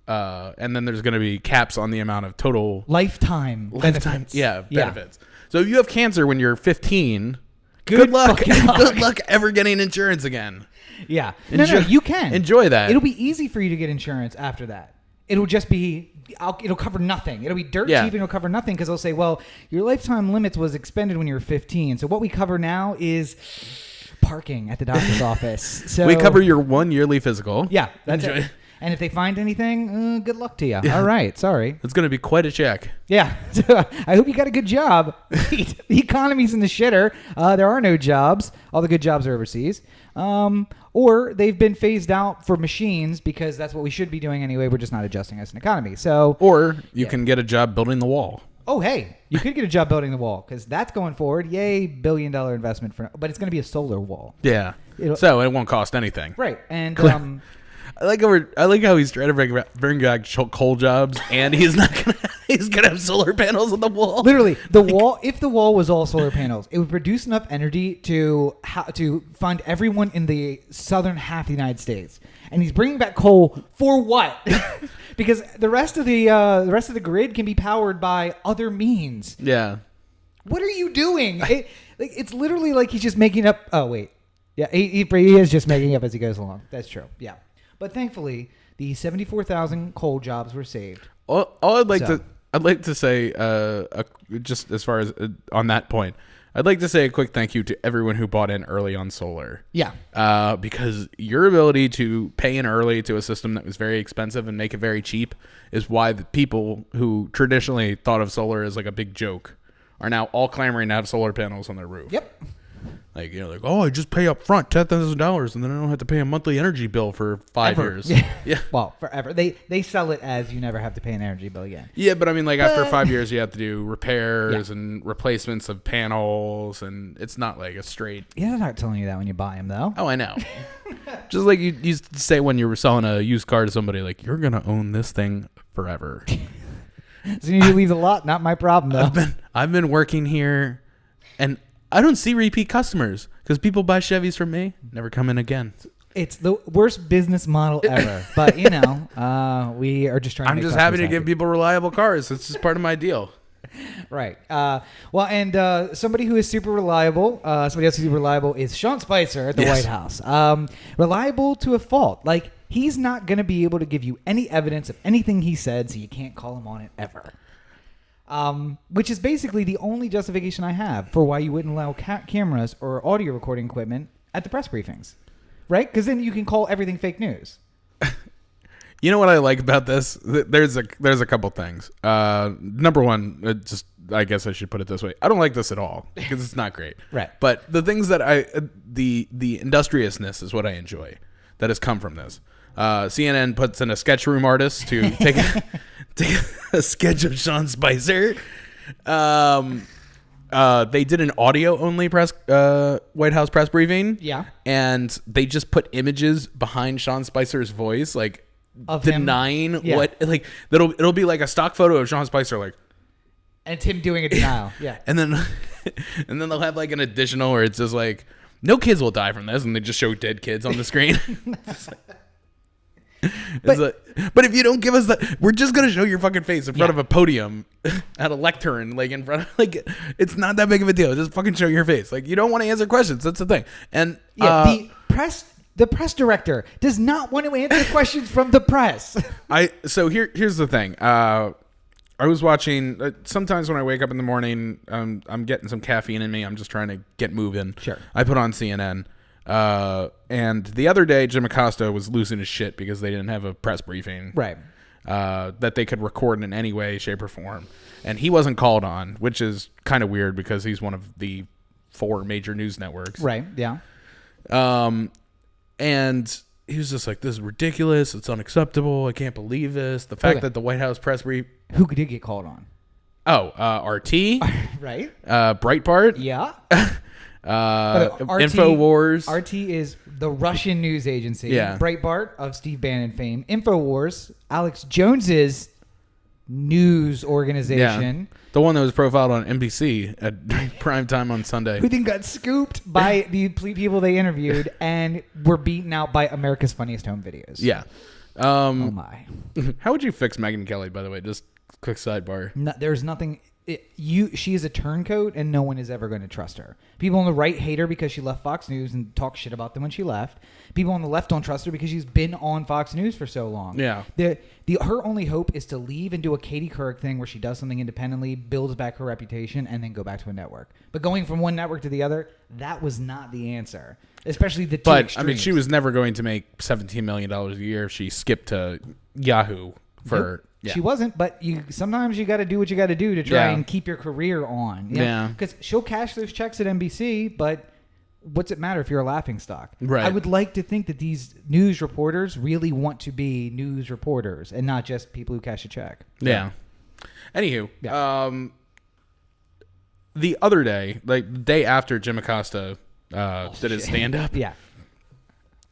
And then there's going to be caps on the amount of total lifetime benefits. Benefits. So if you have cancer when you're 15, good luck. Good luck ever getting insurance again. Yeah. No, you can. Enjoy that. It'll be easy for you to get insurance after that. It'll just be, it'll cover nothing. It'll be dirt cheap and it'll cover nothing because they'll say, well, your lifetime limits was expended when you were 15. So what we cover now is parking at the doctor's office. So we cover your 1 yearly physical. Yeah, that's it. And if they find anything, good luck to you. Yeah. All right, sorry. It's going to be quite a check. Yeah. So I hope you got a good job. The economy's in the shitter. There are no jobs. All the good jobs are overseas. Or they've been phased out for machines because that's what we should be doing anyway. We're just not adjusting as an economy. So, or you can get a job building the wall. Oh, hey, you could get a job building the wall because that's going forward. Yay, $1 billion investment but it's going to be a solar wall. Yeah. So it won't cost anything. Right. And I like how he's trying to bring back coal jobs, and he's gonna have solar panels on the wall. Literally, the wall. If the wall was all solar panels, it would produce enough energy to fund everyone in the southern half of the United States. And he's bringing back coal for what? Because the rest of the grid can be powered by other means. Yeah. What are you doing? It's literally like he's just making up. Oh wait, yeah, he is just making up as he goes along. That's true. Yeah. But thankfully, the 74,000 coal jobs were saved. All I'd like to say, just as far as on that point, I'd like to say a quick thank you to everyone who bought in early on solar. Yeah. Because your ability to pay in early to a system that was very expensive and make it very cheap is why the people who traditionally thought of solar as like a big joke are now all clamoring to have solar panels on their roof. Yep. Like, like, oh, I just pay up front $10,000 and then I don't have to pay a monthly energy bill for 5 years. Yeah. Well, forever. They sell it as you never have to pay an energy bill again. Yeah, but I mean, like, after 5 years, you have to do repairs and replacements of panels, and it's not like a straight. Yeah, they're not telling you that when you buy them, though. Oh, I know. Just like you used to say when you were selling a used car to somebody, like, you're going to own this thing forever. As soon as you leave the lot, not my problem, though. I've been working here, and I don't see repeat customers because people buy Chevys from me, never come in again. It's the worst business model ever. But, we are just trying to I'm just happy to give people reliable cars. It's just part of my deal. Right. Somebody who is super reliable, somebody else who's super reliable is Sean Spicer at the White House. Reliable to a fault. Like, he's not going to be able to give you any evidence of anything he said, so you can't call him on it ever. Which is basically the only justification I have for why you wouldn't allow cameras or audio recording equipment at the press briefings. Right? Because then you can call everything fake news. You know what I like about this? There's a couple things. Number one, I guess I should put it this way. I don't like this at all because it's not great. Right. But the things that the industriousness is what I enjoy that has come from this. CNN puts in a sketch room artist to take a sketch of Sean Spicer. They did an audio only White House press briefing. Yeah. And they just put images behind Sean Spicer's voice, like of denying what, like it'll be like a stock photo of Sean Spicer, like, and it's him doing a denial. Yeah. and then they'll have like an additional where it's just like, no kids will die from this, and they just show dead kids on the screen. But if you don't give us that, we're just gonna show your fucking face in front of a podium at a lectern, like in front of, like, it's not that big of a deal. Just fucking show your face. Like, you don't want to answer questions. That's the thing. And the press director does not want to answer questions from the press. So here's the thing. I was watching. Sometimes when I wake up in the morning, I'm getting some caffeine in me. I'm just trying to get moving. Sure. I put on CNN. And the other day, Jim Acosta was losing his shit because they didn't have a press briefing, Right. That they could record in any way, shape, or form, and he wasn't called on, which is kind of weird because he's one of the 4 major news networks, Right. Yeah. And he was just like, "This is ridiculous. It's unacceptable. I can't believe this." The fact that the White House press brief, who did get called on? RT, right? Breitbart, yeah. InfoWars. RT is the Russian news agency. Yeah. Breitbart of Steve Bannon fame. InfoWars, Alex Jones's news organization. Yeah. The one that was profiled on NBC at prime time on Sunday. Who then got scooped by the people they interviewed and were beaten out by America's Funniest Home Videos. Yeah. Oh my. How would you fix Megyn Kelly, by the way? Just quick sidebar. No, there's nothing. She is a turncoat, and no one is ever going to trust her. People on the right hate her because she left Fox News and talk shit about them when she left. People on the left don't trust her because she's been on Fox News for so long. Yeah. Her only hope is to leave and do a Katie Couric thing where she does something independently, builds back her reputation, and then go back to a network. But going from one network to the other, that was not the answer. Especially the two extremes. I mean, she was never going to make $17 million a year if she skipped to Yahoo for... Nope. Yeah. She wasn't, but sometimes you got to do what you got to do to try and keep your career on. Yeah. Because she'll cash those checks at NBC, but what's it matter if you're a laughingstock? Right. I would like to think that these news reporters really want to be news reporters and not just people who cash a check. Yeah. Anywho, the other day, like the day after Jim Acosta did his stand-up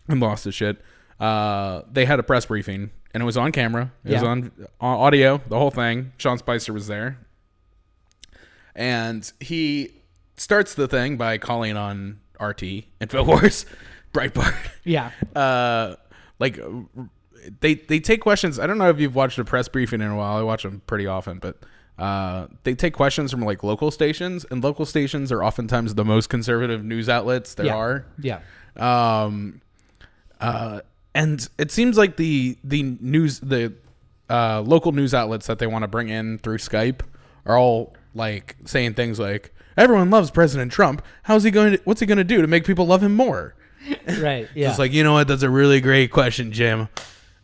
and lost his shit, they had a press briefing. And it was on camera. It was on audio, the whole thing. Sean Spicer was there. And he starts the thing by calling on RT, InfoWars, Breitbart. Yeah. They take questions. I don't know if you've watched a press briefing in a while. I watch them pretty often. But they take questions from like local stations. And local stations are oftentimes the most conservative news outlets there are. Yeah. And it seems like the local news outlets that they want to bring in through Skype are all like saying things like, "Everyone loves President Trump. What's he going to do to make people love him more?" Right. Yeah. It's like, you know what? That's a really great question, Jim.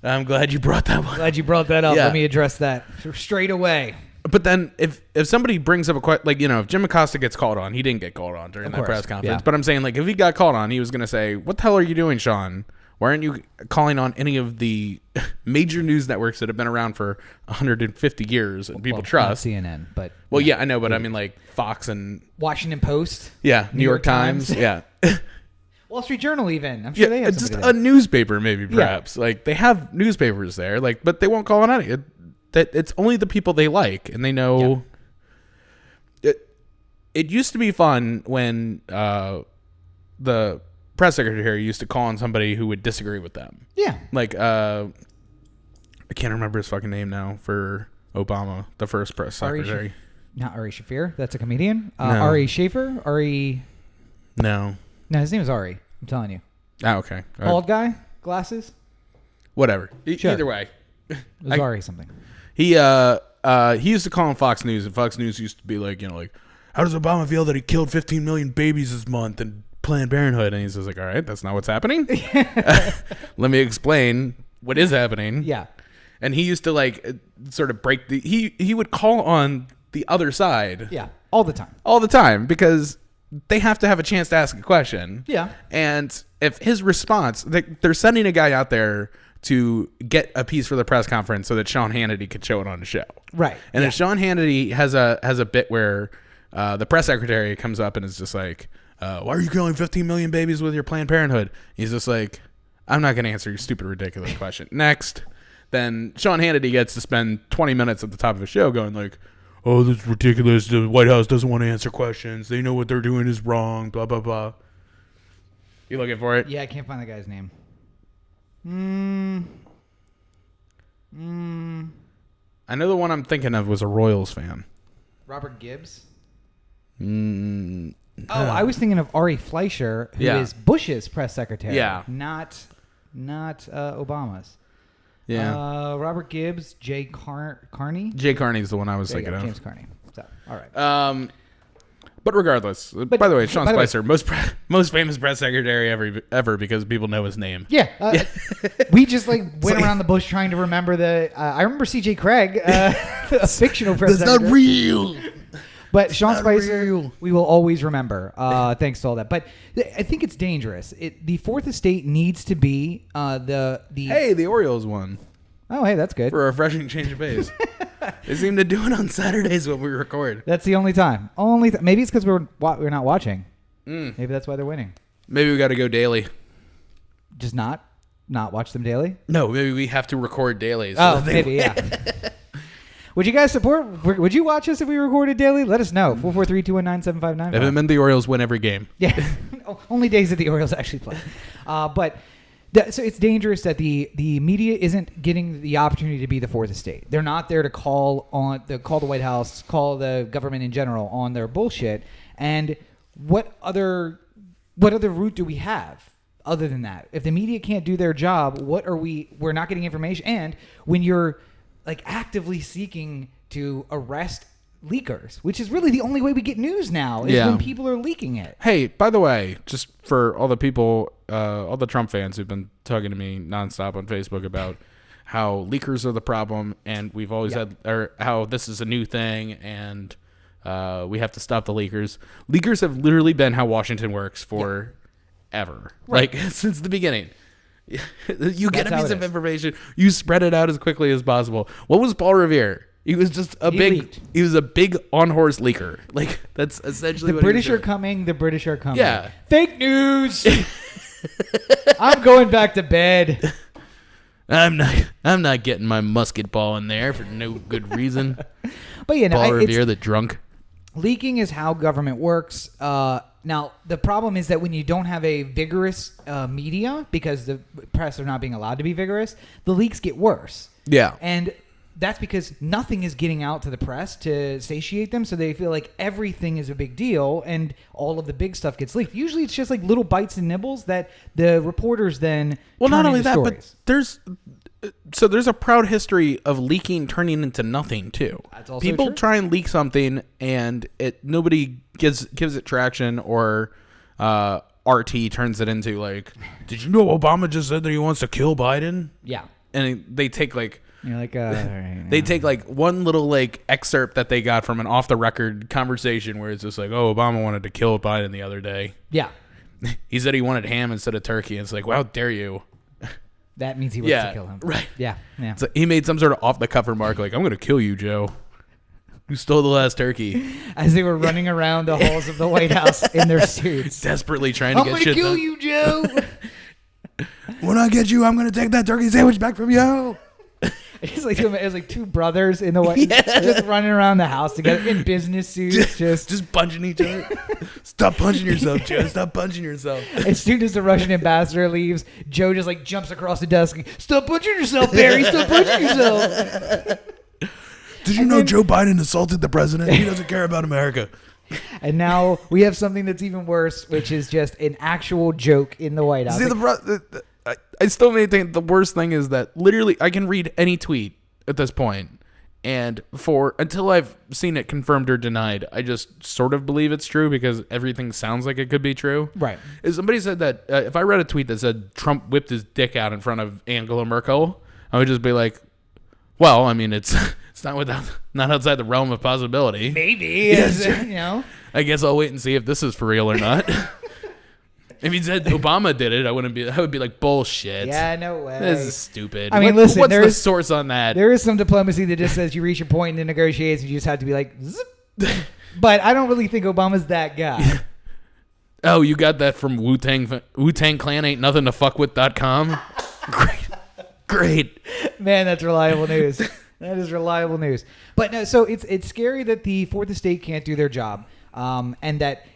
I'm glad you brought that one. Glad you brought that up. Yeah. Let me address that straight away. But then if somebody brings up a question, like, if Jim Acosta gets called on, he didn't get called on during that press conference. Yeah. But I'm saying, like, if he got called on, he was going to say, what the hell are you doing, Sean? Why aren't you calling on any of the major news networks that have been around for 150 years and people trust? CNN, but... Well, yeah, I know, but I mean, like, Fox and... Washington Post. Yeah, New York Times. Yeah. Wall Street Journal, even. I'm sure they have just somebody a there. newspaper, maybe, perhaps. Yeah. Like, they have newspapers there, like, but they won't call on any. That it's only the people they like, and they know... Yeah. It used to be fun when the press secretary used to call on somebody who would disagree with them. Yeah. Like, I can't remember his fucking name now for Obama, the first press secretary. Not Ari Shaffir. That's a comedian. No. Ari Schaefer. Ari... No, his name is Ari. I'm telling you. Ah, okay. Bald guy? Glasses? Whatever. Sure. Either way. It was Ari something. He used to call on Fox News, and Fox News used to be like, how does Obama feel that he killed 15 million babies this month and Planned Parenthood? And he's just like, all right, that's not what's happening. Let me explain what is happening. Yeah. And he used to like sort of break he would call on the other side. Yeah. All the time. All the time, because they have to have a chance to ask a question. Yeah. And if his response, they're sending a guy out there to get a piece for the press conference so that Sean Hannity could show it on the show. Right. And if Sean Hannity has a bit where the press secretary comes up and is just like, why are you killing 15 million babies with your Planned Parenthood? He's just like, I'm not going to answer your stupid, ridiculous question. Next. Then Sean Hannity gets to spend 20 minutes at the top of a show going like, oh, this is ridiculous. The White House doesn't want to answer questions. They know what they're doing is wrong, blah, blah, blah. You looking for it? Yeah, I can't find the guy's name. I know the one I'm thinking of was a Royals fan. Robert Gibbs? Oh, I was thinking of Ari Fleischer, who is Bush's press secretary. Yeah. Not Obama's. Yeah. Robert Gibbs, Jay Carney. Jay Carney's the one I was thinking of. James Carney. So, all right. But regardless, by the way, Sean Spicer, most famous press secretary ever because people know his name. Yeah. We just went around the bush trying to remember I remember C.J. Craig, a fictional press secretary. That's not real. But Sean Spicer, we will always remember, thanks to all that. But I think it's dangerous. The fourth estate needs to be the. Hey, the Orioles won. Oh, hey, that's good. For a refreshing change of pace. They seem to do it on Saturdays when we record. That's the only time. Maybe it's because we're not watching. Maybe that's why they're winning. Maybe we got to go daily. Just not watch them daily? No, maybe we have to record daily. So maybe, yeah. Would you guys support? Would you watch us if we recorded daily? Let us know. 443-219-7595. If it meant the Orioles win every game. Yeah. Only days that the Orioles actually play. So it's dangerous that the media isn't getting the opportunity to be the fourth estate. They're not there to call the White House, call the government in general on their bullshit. And what other route do we have other than that? If the media can't do their job, we're not getting information. And when you're actively seeking to arrest leakers, which is really the only way we get news now, is when people are leaking it. Hey, by the way, just for all the people, all the Trump fans who've been talking to me nonstop on Facebook about how leakers are the problem, and we've always had, or how this is a new thing, and we have to stop the leakers. Leakers have literally been how Washington works for ever, since the beginning. You get a piece of information, you spread it out as quickly as possible. What was Paul Revere? He was just he was a big on-horse leaker. That's essentially the British are coming. The British are coming. Yeah. Fake news. I'm going back to bed. I'm not getting my musket ball in there for no good reason. But Paul Revere, the drunk. Leaking is how government works. Now, the problem is that when you don't have a vigorous media, because the press are not being allowed to be vigorous, the leaks get worse. Yeah. And that's because nothing is getting out to the press to satiate them, so they feel like everything is a big deal, and all of the big stuff gets leaked. Usually it's just little bites and nibbles that the reporters then turn not only into that, stories. but there's a proud history of leaking turning into nothing too. That's also people true. Try and leak something and nobody gives it traction, or RT turns it into did you know Obama just said that he wants to kill Biden? Yeah. And they take You're like, all right. They take like one little like excerpt that they got from an off the record conversation where it's just like, oh, Obama wanted to kill Biden the other day. Yeah. He said he wanted ham instead of turkey. And it's like, well, how dare you? That means he wants to kill him. Right. Yeah. Yeah. So he made some sort of off the cuff remark like, I'm going to kill you, Joe. You stole the last turkey. As they were running around the halls of the White House in their suits. Desperately trying to get shit done. I'm going to kill you, Joe. When I get you, I'm going to take that turkey sandwich back from you. It was like two brothers in the White House just running around the house together in business suits. Just punching each other. Stop punching yourself, Joe. Stop punching yourself. As soon as the Russian ambassador leaves, Joe just like jumps across the desk. And, stop punching yourself, Barry. Stop punching yourself. Did you know Joe Biden assaulted the president? He doesn't care about America. And now we have something that's even worse, which is just an actual joke in the White House. See, I still maintain the worst thing is that literally I can read any tweet at this point, and until I've seen it confirmed or denied, I just sort of believe it's true because everything sounds like it could be true. Right. If somebody said that, if I read a tweet that said Trump whipped his dick out in front of Angela Merkel, I would just be like, well, I mean, it's not outside the realm of possibility. Maybe. I guess I'll wait and see if this is for real or not. If he said Obama did it, I would be like, bullshit. Yeah, no way. This is stupid. I mean, listen, what's the source on that? There is some diplomacy that just says you reach your point in the negotiations, you just have to be like, zip. But I don't really think Obama's that guy. Oh, you got that from Wu-Tang Clan ain't nothing to fuck with.com? Great. Man, that's reliable news. That is reliable news. But no, so it's scary that the fourth estate can't do their job, and that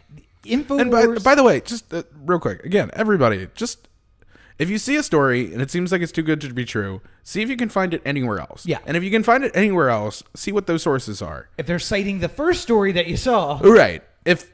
InfoWars. And by the way, just real quick, again, everybody, just if you see a story and it seems like it's too good to be true, see if you can find it anywhere else. Yeah. And if you can find it anywhere else, see what those sources are. If they're citing the first story that you saw, right?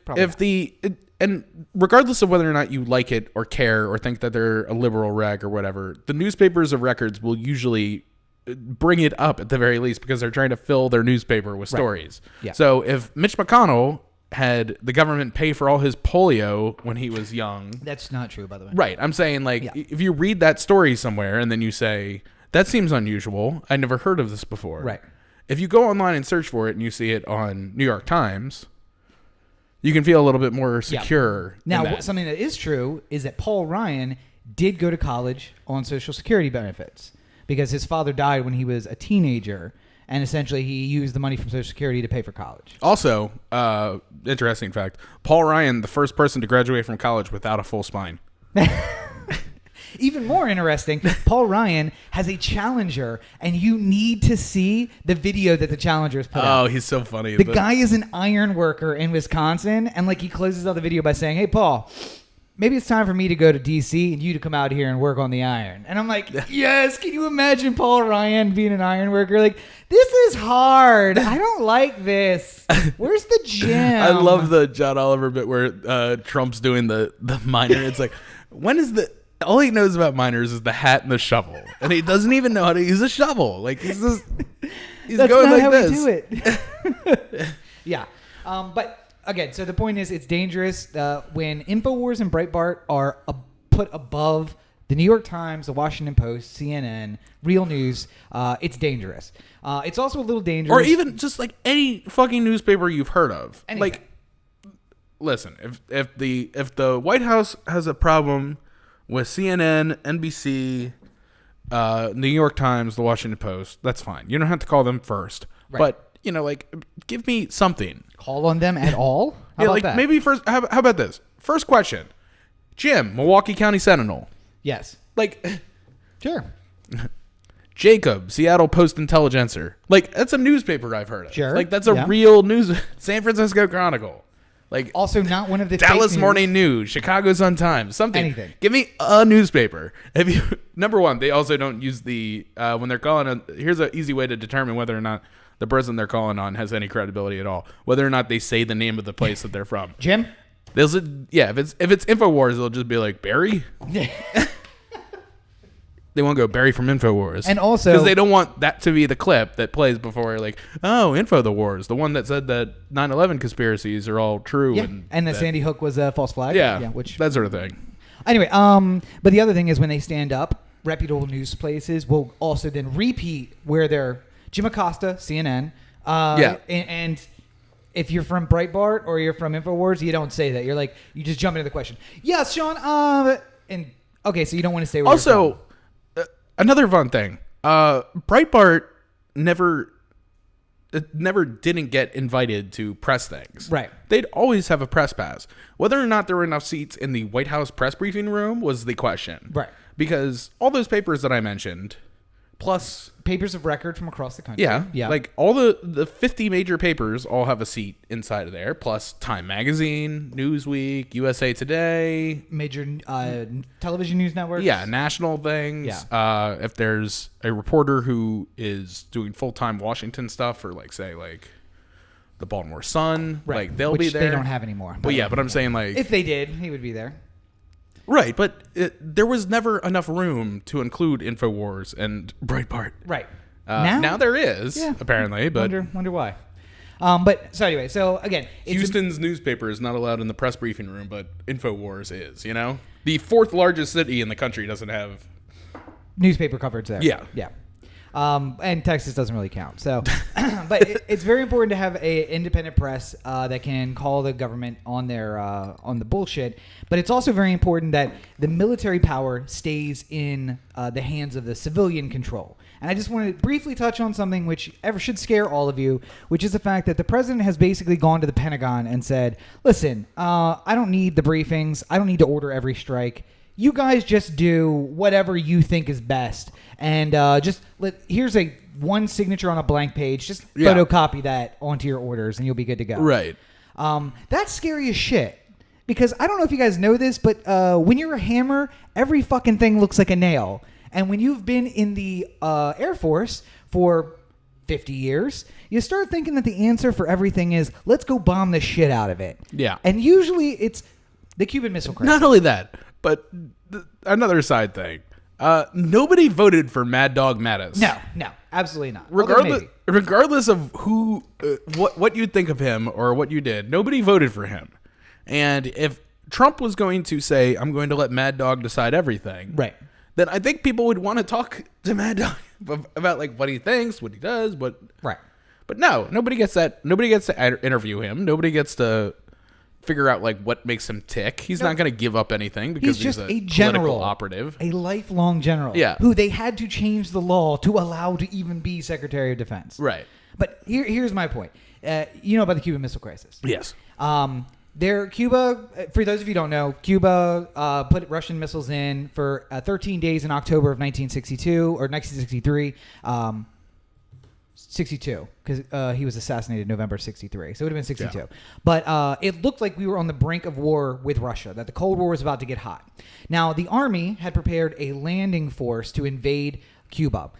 Probably And regardless of whether or not you like it or care or think that they're a liberal rag or whatever, the newspapers of records will usually bring it up at the very least because they're trying to fill their newspaper with stories. Yeah. So if Mitch McConnell had the government pay for all his polio when he was young. That's not true, by the way. Right. I'm saying, like, if you read that story somewhere and then you say, that seems unusual. I never heard of this before. Right. If you go online and search for it and you see it on New York Times, you can feel a little bit more secure. Now, something that is true is that Paul Ryan did go to college on Social Security benefits because his father died when he was a teenager, and essentially he used the money from Social Security to pay for college. Also, interesting fact, Paul Ryan, the first person to graduate from college without a full spine. Even more interesting, Paul Ryan has a Challenger, and you need to see the video that the Challenger has put out. Oh, he's so funny. The guy is an iron worker in Wisconsin, and like he closes out the video by saying, "Hey, Paul, maybe it's time for me to go to D.C. and you to come out here and work on the iron." And I'm like, yes, can you imagine Paul Ryan being an iron worker? Like, this is hard. I don't like this. Where's the gym? I love the John Oliver bit where Trump's doing the miner. It's like, when is the... All he knows about miners is the hat and the shovel. And he doesn't even know how to use a shovel. Like, he's going like how this. we do it. Yeah. But... Again, so the point is it's dangerous when InfoWars and Breitbart are put above the New York Times, the Washington Post, CNN, Real News. It's dangerous. It's also a little dangerous. Or even just like any fucking newspaper you've heard of. Anything. Like, listen, if the White House has a problem with CNN, NBC, New York Times, the Washington Post, that's fine. You don't have to call them first. Right. But you know, like, give me something. Call on them at all? How about like that? Maybe first. How about this? First question. Jim, Milwaukee County Sentinel. Yes. Like, sure. Jacob, Seattle Post-Intelligencer. Like, that's a newspaper I've heard of. Sure. Like, that's a real news. San Francisco Chronicle. Like, also not one of the Dallas Morning News, Chicago Sun-Times, something. Anything. Give me a newspaper. Number one, they also don't use the when they're calling. Here's an easy way to determine whether or not the person they're calling on has any credibility at all. Whether or not they say the name of the place that they're from. Jim? If it's InfoWars, they'll just be like, Barry? They won't go Barry from InfoWars. And also... Because they don't want that to be the clip that plays before, like, oh, InfoWars, the one that said that 9/11 conspiracies are all true. Yeah, and that Sandy Hook was a false flag. Yeah, which that sort of thing. Anyway, but the other thing is when they stand up, reputable news places will also then repeat where they're Jim Acosta, CNN. And if you're from Breitbart or you're from InfoWars, you don't say that. You're like, you just jump into the question. Yes, Sean. And okay, so you don't want to say where you're from. Another fun thing. Breitbart never didn't get invited to press things. Right. They'd always have a press pass. Whether or not there were enough seats in the White House press briefing room was the question. Right. Because all those papers that I mentioned, plus papers of record from across the country. Yeah. Like all the 50 major papers all have a seat inside of there, plus Time Magazine, Newsweek, USA Today. Major television news networks. Yeah, national things. Yeah. If there's a reporter who is doing full-time Washington stuff for, like, say, like, the Baltimore Sun, right. like, they'll Which be there. they don't have anymore. But yeah, but I'm saying, like... If they did, he would be there. Right, but there was never enough room to include InfoWars and Breitbart. Right. Now there is, apparently, but... Wonder why. But, so anyway, so again... Houston's newspaper is not allowed in the press briefing room, but InfoWars is, you know? The fourth largest city in the country doesn't have... newspaper coverage there. Yeah. Yeah. And Texas doesn't really count. So, but it's very important to have a independent press that can call the government on their on the bullshit. But it's also very important that the military power stays in the hands of the civilian control. And I just want to briefly touch on something which should scare all of you, which is the fact that the president has basically gone to the Pentagon and said, "Listen, I don't need the briefings. I don't need to order every strike. You guys just do whatever you think is best, and here's one signature on a blank page. Just photocopy that onto your orders, and you'll be good to go." Right. That's scary as shit. Because I don't know if you guys know this, but when you're a hammer, every fucking thing looks like a nail. And when you've been in the Air Force for 50 years, you start thinking that the answer for everything is, let's go bomb the shit out of it. Yeah. And usually it's the Cuban Missile Crisis. Not only that, but another side thing. Nobody voted for Mad Dog Mattis. No, absolutely not. Regardless of who, what you think of him or what you did, nobody voted for him. And if Trump was going to say, "I'm going to let Mad Dog decide everything," right, then I think people would want to talk to Mad Dog about, like, what he thinks, what he does, right. But no, nobody gets that. Nobody gets to interview him. Nobody gets to figure out, like, what makes him tick. He's not going to give up anything because he's just a general political operative, a lifelong general. Yeah. Who they had to change the law to allow to even be Secretary of Defense. Right. But here's my point. You know about the Cuban Missile Crisis. Yes. Cuba, for those of you who don't know, Cuba put Russian missiles in for 13 days in October of 1962 or 1963. 62, because he was assassinated November 63. So it would have been 62. Yeah. But it looked like we were on the brink of war with Russia, that the Cold War was about to get hot. Now, the Army had prepared a landing force to invade Cuba.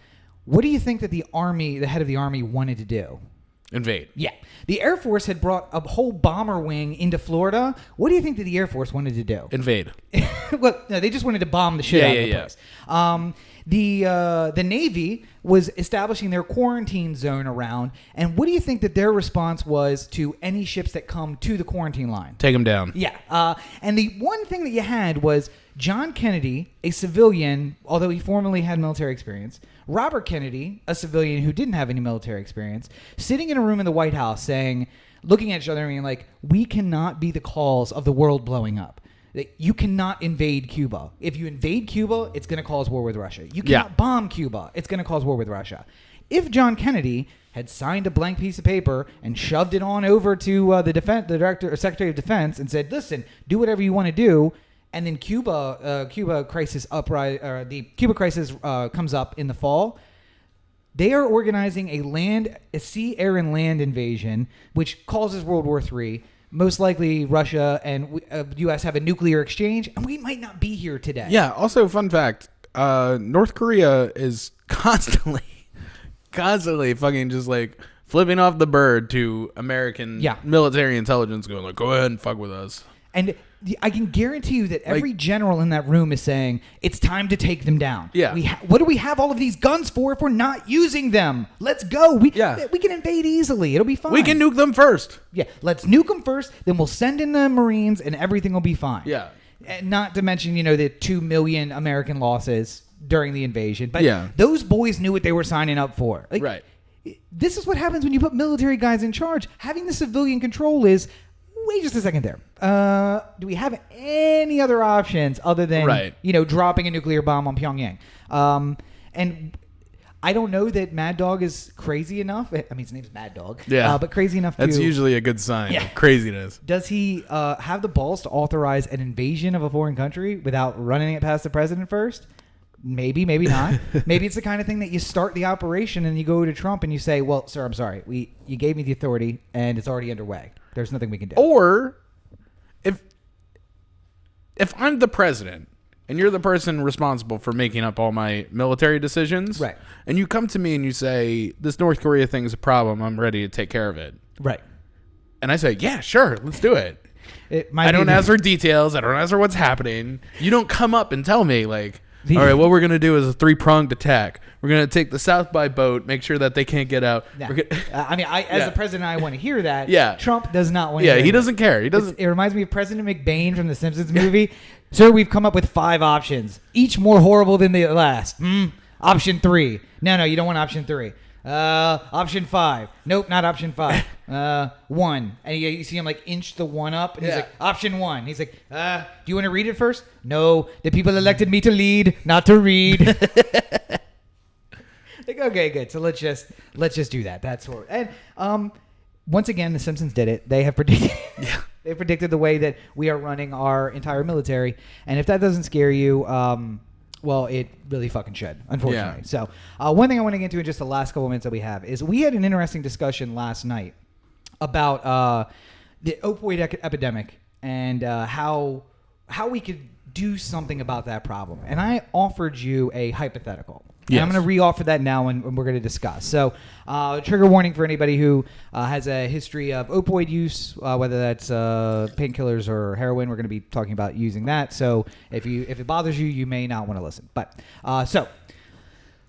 What do you think that the head of the Army wanted to do? Invade. Yeah. The Air Force had brought a whole bomber wing into Florida. What do you think that the Air Force wanted to do? Invade. Well, no, they just wanted to bomb the shit out of the place. The Navy was establishing their quarantine zone around, and what do you think that their response was to any ships that come to the quarantine line? Take them down. Yeah. And the one thing that you had was John Kennedy, a civilian, although he formerly had military experience, Robert Kennedy, a civilian who didn't have any military experience, sitting in a room in the White House saying, looking at each other and being like, we cannot be the cause of the world blowing up. You cannot invade Cuba. If you invade Cuba, it's going to cause war with Russia. You cannot bomb Cuba. It's going to cause war with Russia. If John Kennedy had signed a blank piece of paper and shoved it on over to the director or Secretary of Defense and said, listen, do whatever you want to do, and then Cuba Crisis the Cuba Crisis comes up in the fall, they are organizing a sea, air, and land invasion, which causes World War III. Most likely, Russia and U.S. have a nuclear exchange, and we might not be here today. Yeah. Also, fun fact: North Korea is constantly fucking just like flipping off the bird to American military intelligence, going like, "Go ahead and fuck with us." And I can guarantee you that every general in that room is saying, it's time to take them down. Yeah. What do we have all of these guns for if we're not using them? Let's go. We can invade easily. It'll be fine. We can nuke them first. Yeah. Let's nuke them first. Then we'll send in the Marines and everything will be fine. Yeah. And not to mention, the 2 million American losses during the invasion. But those boys knew what they were signing up for. Like, right. This is what happens when you put military guys in charge. Having the civilian control is, wait just a second there. Do we have any other options other than, dropping a nuclear bomb on Pyongyang? And I don't know that Mad Dog is crazy enough. I mean, his name's Mad Dog. Yeah. But crazy enough That's usually a good sign of craziness. Does he have the balls to authorize an invasion of a foreign country without running it past the president first? Maybe, maybe not. Maybe it's the kind of thing that you start the operation and you go to Trump and you say, well, sir, I'm sorry. You gave me the authority and it's already underway. There's nothing we can do. Or if I'm the president and you're the person responsible for making up all my military decisions, right, and you come to me and you say, this North Korea thing is a problem, I'm ready to take care of it. Right. And I say, yeah, sure, let's do it. I don't ask for details. I don't ask for what's happening. You don't come up and tell me, like, all right, what we're going to do is a 3-pronged attack. We're going to take the South by boat, make sure that they can't get out. Nah. As the president, I want to hear that. Yeah. Trump does not want to hear he doesn't care. He doesn't. It reminds me of President McBain from the Simpsons movie. Sir, we've come up with 5 options, each more horrible than the last. Option 3. No, you don't want option 3. Option 5. Nope, not option 5. 1. And you see him like inch the 1 up, and he's like, option 1. He's like, do you want to read it first? No, the people elected me to lead, not to read. Like, okay, good. So let's just do that. That's what. And once again, the Simpsons did it. They have predicted. They predicted the way that we are running our entire military, and if that doesn't scare you, well, it really fucking should, unfortunately. Yeah. So one thing I want to get into in just the last couple of minutes that we have is we had an interesting discussion last night about the opioid epidemic and how we could do something about that problem. And I offered you a hypothetical. Yes. And I'm going to re-offer that now, and we're going to discuss. So, trigger warning for anybody who has a history of opioid use, whether that's painkillers or heroin. We're going to be talking about using that. So, if it bothers you, you may not want to listen. But so,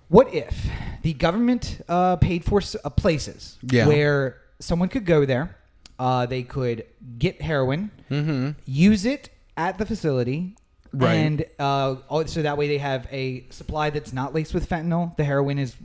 what if the government paid for places where someone could go there, they could get heroin, use it at the facility. Right. And so that way they have a supply that's not laced with fentanyl. The heroin is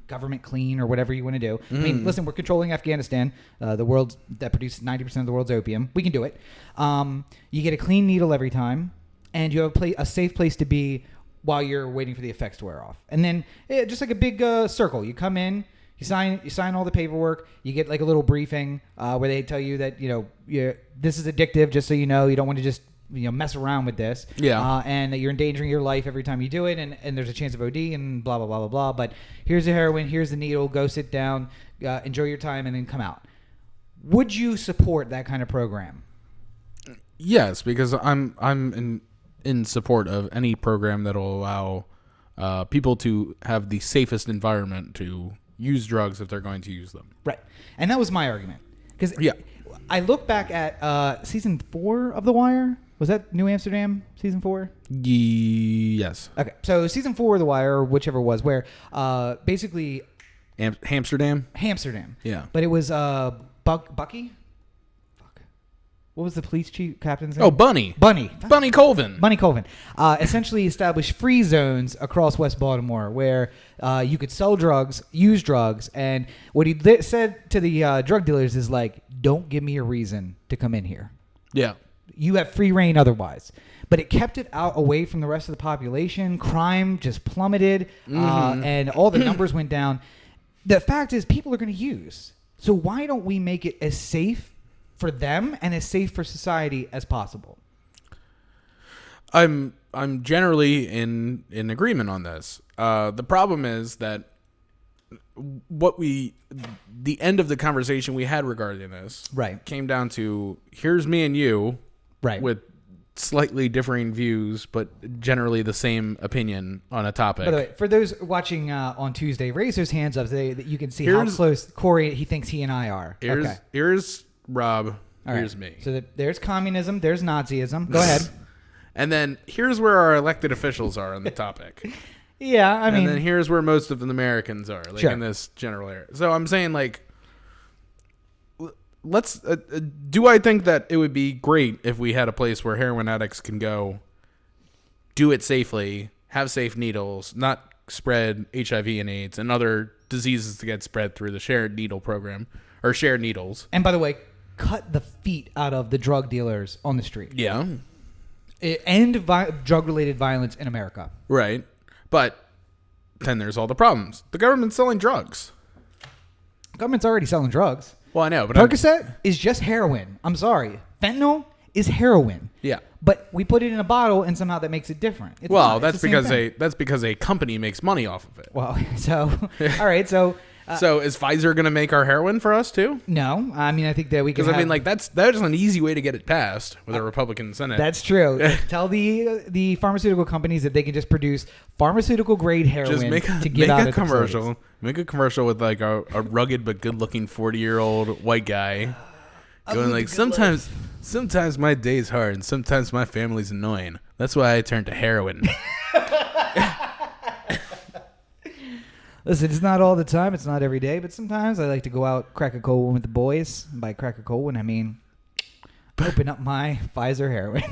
government clean or whatever you want to do. I mean, listen, we're controlling Afghanistan, the world that produces 90% of the world's opium. We can do it. You get a clean needle every time, and you have a safe place to be while you're waiting for the effects to wear off. And then just like a big circle. You come in, you sign all the paperwork. You get like a little briefing where they tell you that this is addictive. Just so you know, you don't want to just mess around with this. Yeah. And that you're endangering your life every time you do it, and there's a chance of OD and blah, blah, blah, blah, blah. But here's the heroin, here's the needle, go sit down, enjoy your time, and then come out. Would you support that kind of program? Yes, because I'm in support of any program that will allow people to have the safest environment to use drugs if they're going to use them. Right. And that was my argument. Because I look back at season 4 of The Wire. Was that New Amsterdam, season 4? Yes. Okay, so season 4 of The Wire, or whichever was, where basically... Amsterdam? Amsterdam. Yeah. But it was Bucky? Fuck. What was the police chief captain's name? Oh, Bunny. Bunny Colvin. Bunny Colvin. Essentially established free zones across West Baltimore where you could sell drugs, use drugs, and what he said to the drug dealers is like, don't give me a reason to come in here. Yeah. You have free reign otherwise. But it kept it out away from the rest of the population. Crime just plummeted, and all the numbers went down. The fact is, people are going to use. So why don't we make it as safe for them and as safe for society as possible? I'm generally in agreement on this. The problem is that the end of the conversation we had regarding this came down to, here's me and you with slightly differing views, but generally the same opinion on a topic. By the way, for those watching on Tuesday, raise those hands up so that you can see how close Corey he thinks he and I are. Here's Rob. Here's me. So there's communism. There's Nazism. Go ahead. And then here's where our elected officials are on the topic. Yeah, I mean... And then here's where most of the Americans are, in this general area. So I'm saying, let's... do I think that it would be great if we had a place where heroin addicts can go, do it safely, have safe needles, not spread HIV and AIDS and other diseases that get spread through the shared needle program or shared needles. And by the way, cut the feet out of the drug dealers on the street. Yeah. End drug-related violence in America. Right. But then there's all the problems. The government's selling drugs. The government's already selling drugs. Well, I know, but Percocet is just heroin. I'm sorry. Fentanyl is heroin. Yeah. But we put it in a bottle, and somehow that makes it different. It's well, not. that's It's the same thing. that's because a company makes money off of it. Well, so all right, so So is Pfizer going to make our heroin for us too? no, I mean I think that we can. Because I mean, like that's an easy way to get it passed with a Republican Senate. That's true. Tell the pharmaceutical companies that they can just produce pharmaceutical grade heroin just make to get out a of commercial. facilities. Make a commercial with like a rugged but good looking 40-year-old white guy going like sometimes my day's hard and sometimes my family's annoying. That's why I turned to heroin. Listen, it's not all the time. It's not every day, but sometimes I like to go out, crack a cold one with the boys. And by crack a cold one, I mean open up my Pfizer heroin.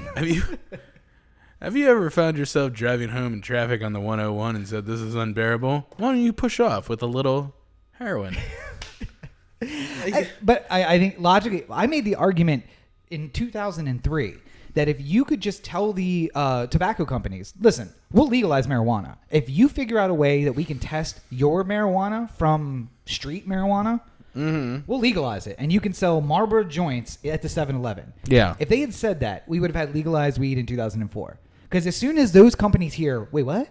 Have you ever found yourself driving home in traffic on the 101 and said, "This is unbearable"? Why don't you push off with a little heroin? But I think logically, I made the argument in 2003 that if you could just tell the tobacco companies, listen, we'll legalize marijuana. If you figure out a way that we can test your marijuana from street marijuana, we'll legalize it. And you can sell Marlboro joints at the 7-Eleven. Yeah. If they had said that, we would have had legalized weed in 2004. Because as soon as those companies hear, wait, what?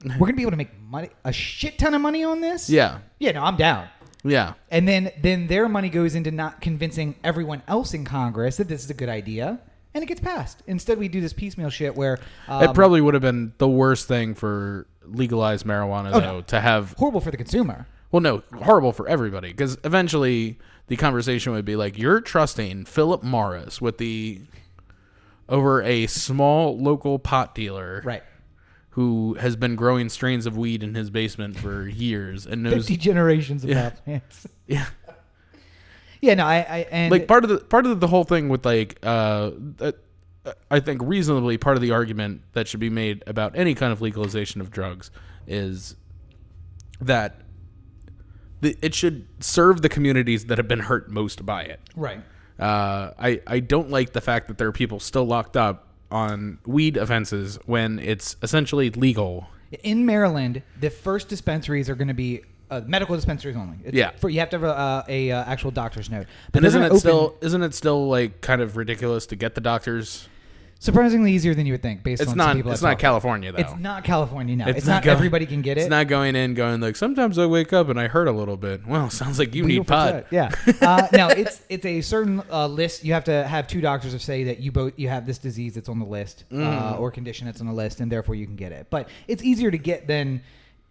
We're going to be able to make money, a shit ton of money on this? Yeah. Yeah, no, I'm down. Yeah. And then their money goes into not convincing everyone else in Congress that this is a good idea. And it gets passed. Instead, we do this piecemeal shit where... it probably would have been the worst thing for legalized marijuana, though, to have... Horrible for the consumer. Well, no, horrible for everybody. Because eventually the conversation would be like, you're trusting Philip Morris over a small local pot dealer... Right. Who has been growing strains of weed in his basement for years and knows... 50 generations of pot plants. Yeah. Yeah, no, and like part of the whole thing with like I think reasonably part of the argument that should be made about any kind of legalization of drugs is that it should serve the communities that have been hurt most by it. Right. I don't like the fact that there are people still locked up on weed offenses when it's essentially legal. In Maryland, the first dispensaries are going to be medical dispensaries only. You have to have a actual doctor's note. But and isn't it still like kind of ridiculous to get the doctors? Surprisingly easier than you would think. It's not California though. It's not California now. It's not everybody can get it. It's not going like sometimes I wake up and I hurt a little bit. Well, sounds like you need pot. Yeah. No, it's a certain list. You have to have two doctors that say that you have this disease that's on the list or condition that's on the list, and therefore you can get it. But it's easier to get than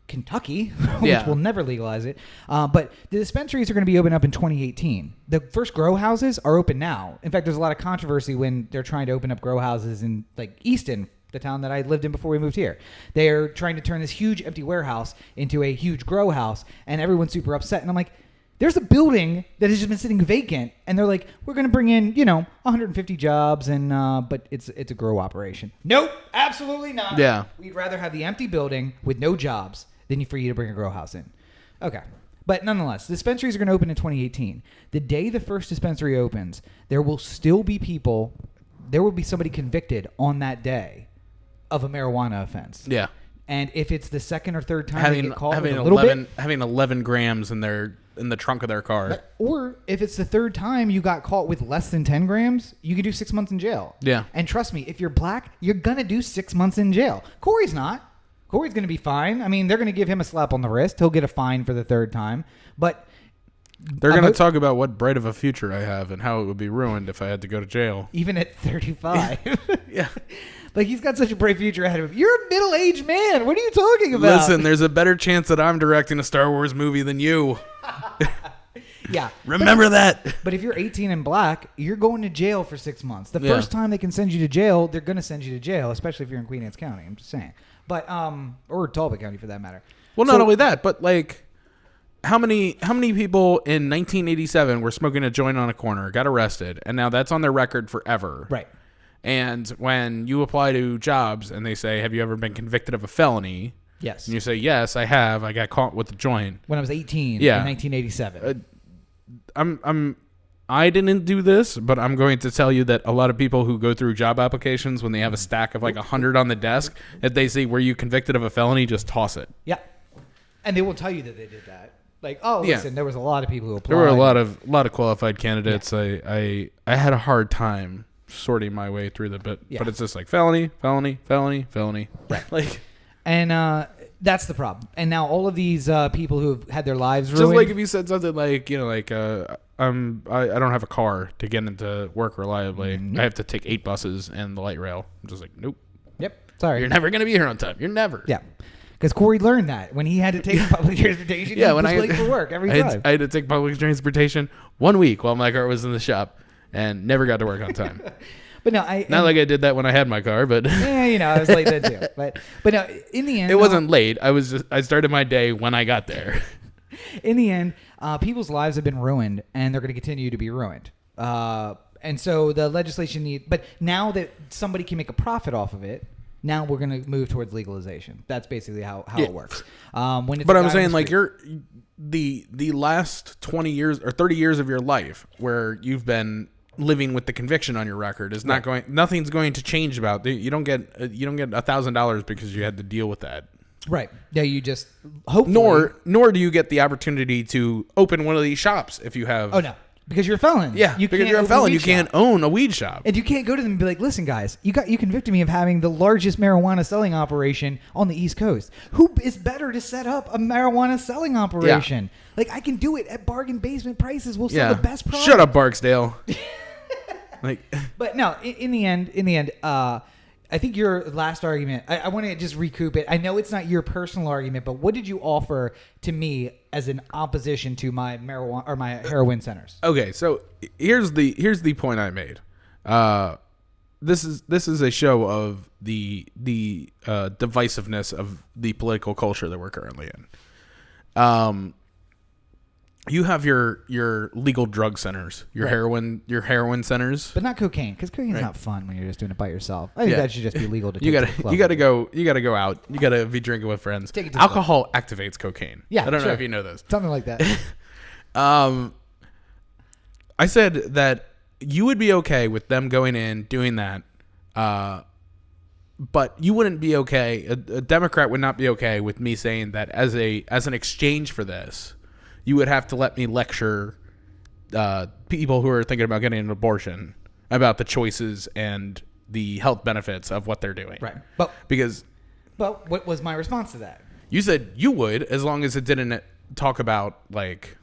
Kentucky, which will never legalize it. But the dispensaries are going to be open up in 2018. The first grow houses are open now. In fact, there's a lot of controversy when they're trying to open up grow houses in like Easton, the town that I lived in before we moved here. They're trying to turn this huge empty warehouse into a huge grow house, and everyone's super upset. And I'm like, there's a building that has just been sitting vacant, and they're like, we're going to bring in, 150 jobs, and but it's a grow operation. Nope, absolutely not. Yeah. We'd rather have the empty building with no jobs than for you to bring a grow house in. Okay. But nonetheless, dispensaries are going to open in 2018. The day the first dispensary opens, there will still be somebody convicted on that day of a marijuana offense. Yeah. And if it's the second or third time they get caught having with a little bit, having 11 grams in the trunk of their car. Or if it's the third time you got caught with less than 10 grams, you can do 6 months in jail. Yeah. And trust me, if you're black, you're going to do 6 months in jail. Corey's not. Corey's going to be fine. I mean, they're going to give him a slap on the wrist. He'll get a fine for the third time. But they're going to talk about what bright of a future I have and how it would be ruined if I had to go to jail. Even at 35. Yeah. Like, he's got such a bright future ahead of him. You're a middle-aged man. What are you talking about? Listen, there's a better chance that I'm directing a Star Wars movie than you. Yeah. Remember that. But if you're 18 and black, you're going to jail for 6 months. The first time they can send you to jail, they're going to send you to jail, especially if you're in Queen Anne's County. I'm just saying. But or Talbot County for that matter. Well, not only that, but like how many people in 1987 were smoking a joint on a corner, got arrested, and now that's on their record forever. Right. And when you apply to jobs and they say, have you ever been convicted of a felony? Yes. And you say, yes, I have. I got caught with a joint. When I was 18 Yeah. in 1987. I didn't do this, but I'm going to tell you that a lot of people who go through job applications, when they have a stack of like 100 on the desk, if they say, were you convicted of a felony, just toss it. Yeah. And they will tell you that they did that. Like, oh, Yeah. listen, there was a lot of people who applied. There were a lot of qualified candidates. Yeah. I had a hard time sorting my way through but it's just like felony. Right. Like, and that's the problem. And now all of these people who have had their lives ruined. just like if you said something like, I don't have a car to get into work reliably. I have to take 8 buses and the light rail. I'm just like, nope. Yep. Sorry. You're never going to be here on time. You're never. Yeah. Because Corey learned that when he had to take public transportation. Yeah, he when was I late for work every time. I had to take public transportation 1 week while my car was in the shop and never got to work on time. But no, not like I did that when I had my car, but yeah, I was late then too. But no, in the end, it wasn't late. I started my day when I got there. In the end, people's lives have been ruined, and they're going to continue to be ruined. And so the legislation but now that somebody can make a profit off of it, now we're going to move towards legalization. That's basically how it works. But I'm saying like you're the last 20 years or 30 years of your life where you've been living with the conviction on your record is not going. Nothing's going to change about. You don't get $1,000 because you had to deal with that. Right. Yeah. You just hopefully. Nor do you get the opportunity to open one of these shops if you have. Oh no. Because you're a felon. Yeah, because you're a felon. You can't own a weed shop. And you can't go to them and be like, listen, guys, you convicted me of having the largest marijuana selling operation on the East Coast. Who is better to set up a marijuana selling operation? Yeah. Like, I can do it at bargain basement prices. We'll sell the best product. Shut up, Barksdale. But no, in the end, I think your last argument, I want to just recoup it. I know it's not your personal argument, but what did you offer to me as an opposition to my marijuana or my heroin centers? Okay, so here's the point I made. This is a show of the divisiveness of the political culture that we're currently in. You have your legal drug centers, your heroin centers, but not cocaine, because cocaine's not fun when you're just doing it by yourself. I think that should just be legal to. You gotta go out. You gotta be drinking with friends. Alcohol activates cocaine. Yeah, I don't know if you know this. Something like that. I said that you would be okay with them going in doing that, but you wouldn't be okay. A Democrat would not be okay with me saying that as an exchange for this. You would have to let me lecture people who are thinking about getting an abortion about the choices and the health benefits of what they're doing. Right. But what was my response to that? You said you would, as long as it didn't talk about like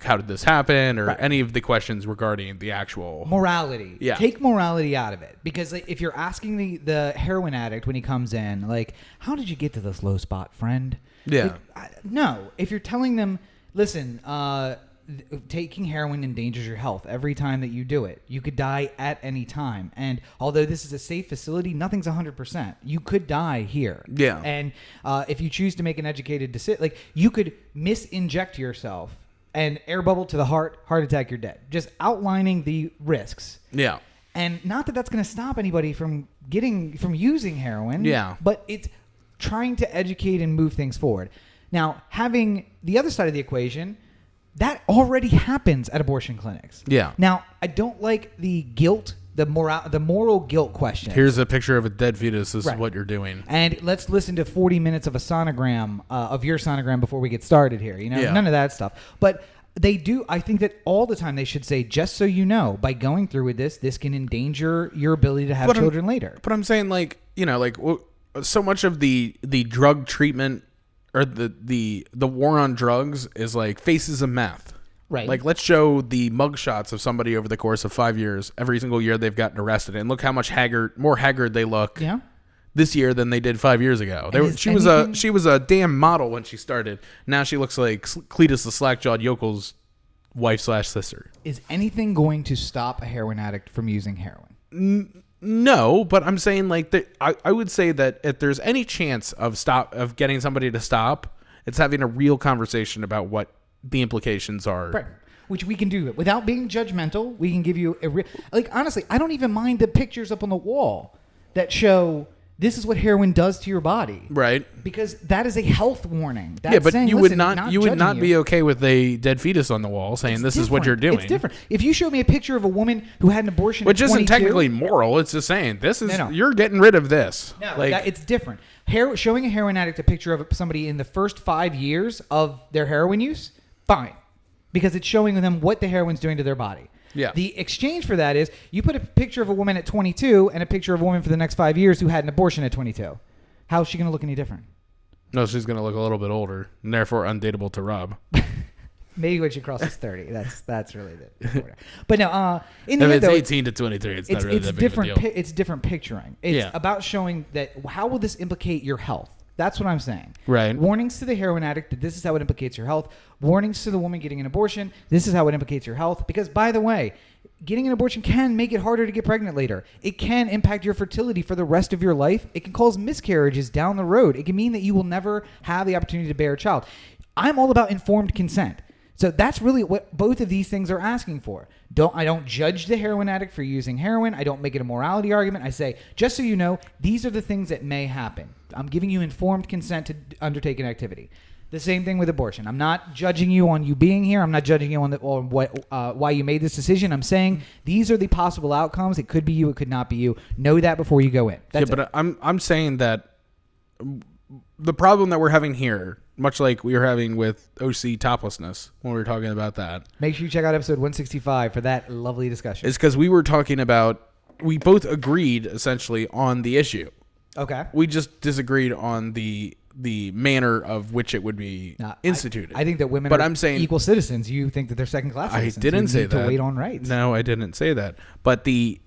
how did this happen or any of the questions regarding the actual morality. Yeah. Take morality out of it, because if you're asking the heroin addict when he comes in, like, how did you get to this low spot, friend? Yeah. No. If you're telling them, listen, taking heroin endangers your health every time that you do it. You could die at any time. And although this is a safe facility, nothing's 100%. You could die here. Yeah. And if you choose to make an educated decision, like, you could misinject yourself and air bubble to the heart attack, you're dead. Just outlining the risks. Yeah. And not that that's going to stop anybody from using heroin. Yeah. But it's trying to educate and move things forward. Now, having the other side of the equation, that already happens at abortion clinics. Yeah. Now, I don't like the guilt, the moral guilt question. Here's a picture of a dead fetus. This is what you're doing. And let's listen to 40 minutes of a sonogram, of your sonogram before we get started here. None of that stuff. But they do. I think that all the time they should say, just so you know, by going through with this can endanger your ability to have children later. But I'm saying, so much of the drug treatment or the war on drugs is like faces of meth. Right. Like, let's show the mugshots of somebody over the course of 5 years. Every single year they've gotten arrested, and look how much more haggard they look. Yeah. This year than they did 5 years ago. She was a damn model when she started. Now she looks like Cletus the slack-jawed yokel's wife/sister. Is anything going to stop a heroin addict from using heroin? No, but I'm saying I would say that if there's any chance of getting somebody to stop, it's having a real conversation about what the implications are. Right. which we can do without being judgmental. We can give you like honestly, I don't even mind the pictures up on the wall that show this is what heroin does to your body, right? Because that is a health warning. That's but saying, you would not judging be okay with a dead fetus on the wall saying this is what you're doing. It's different. If you show me a picture of a woman who had an abortion, which at 22, isn't technically moral, it's just saying this is No. you're getting rid of this. No, it's different. Showing a heroin addict a picture of somebody in the first 5 years of their heroin use, fine, because it's showing them what the heroin's doing to their body. Yeah. The exchange for that is you put a picture of a woman at 22 and a picture of a woman for the next 5 years who had an abortion at 22. How is she going to look any different? No, she's going to look a little bit older and therefore undateable to Rob. Maybe when she crosses 30. That's really the But no, in the if end, it's though, 18 to 23, it's not really that big different. of a deal. It's different picturing. It's about showing that how will this implicate your health? That's what I'm saying. Right. Warnings to the heroin addict that this is how it implicates your health. Warnings to the woman getting an abortion. This is how it implicates your health. Because, by the way, getting an abortion can make it harder to get pregnant later. It can impact your fertility for the rest of your life. It can cause miscarriages down the road. It can mean that you will never have the opportunity to bear a child. I'm all about informed consent. So that's really what both of these things are asking for. I don't judge the heroin addict for using heroin. I don't make it a morality argument. I say, just so you know, these are the things that may happen. I'm giving you informed consent to undertake an activity. The same thing with abortion. I'm not judging you on you being here. I'm not judging you on why you made this decision. I'm saying these are the possible outcomes. It could be you. It could not be you. Know that before you go in. That's but I'm saying that the problem that we're having here, much like we were having with OC toplessness when we were talking about that. Make sure you check out episode 165 for that lovely discussion. It's because we were talking about, we both agreed essentially on the issue. Okay. We just disagreed on the manner of which it would be instituted. I think that women but are I'm saying, equal citizens. You think that they're second-class citizens. I didn't say need that. to wait on rights. No, I didn't say that. But the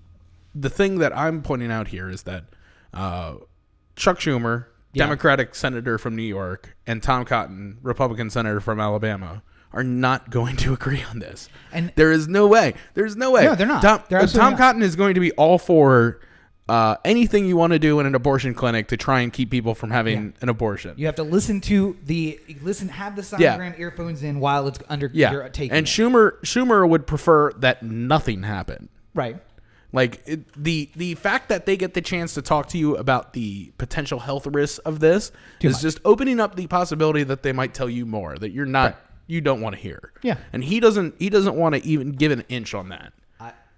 thing that I'm pointing out here is that Chuck Schumer, Democratic senator from New York, and Tom Cotton, Republican senator from Alabama, are not going to agree on this. And there is no way. There's no way. No, they're not. Tom Cotton is going to be all for anything you want to do in an abortion clinic to try and keep people from having an abortion. You have to have the sonogram earphones in while it's under you're taking and it. Schumer would prefer that nothing happen. Right. Like the fact that they get the chance to talk to you about the potential health risks of this is just opening up the possibility that they might tell you more that you're not you don't want to hear. Yeah. And he doesn't want to even give an inch on that.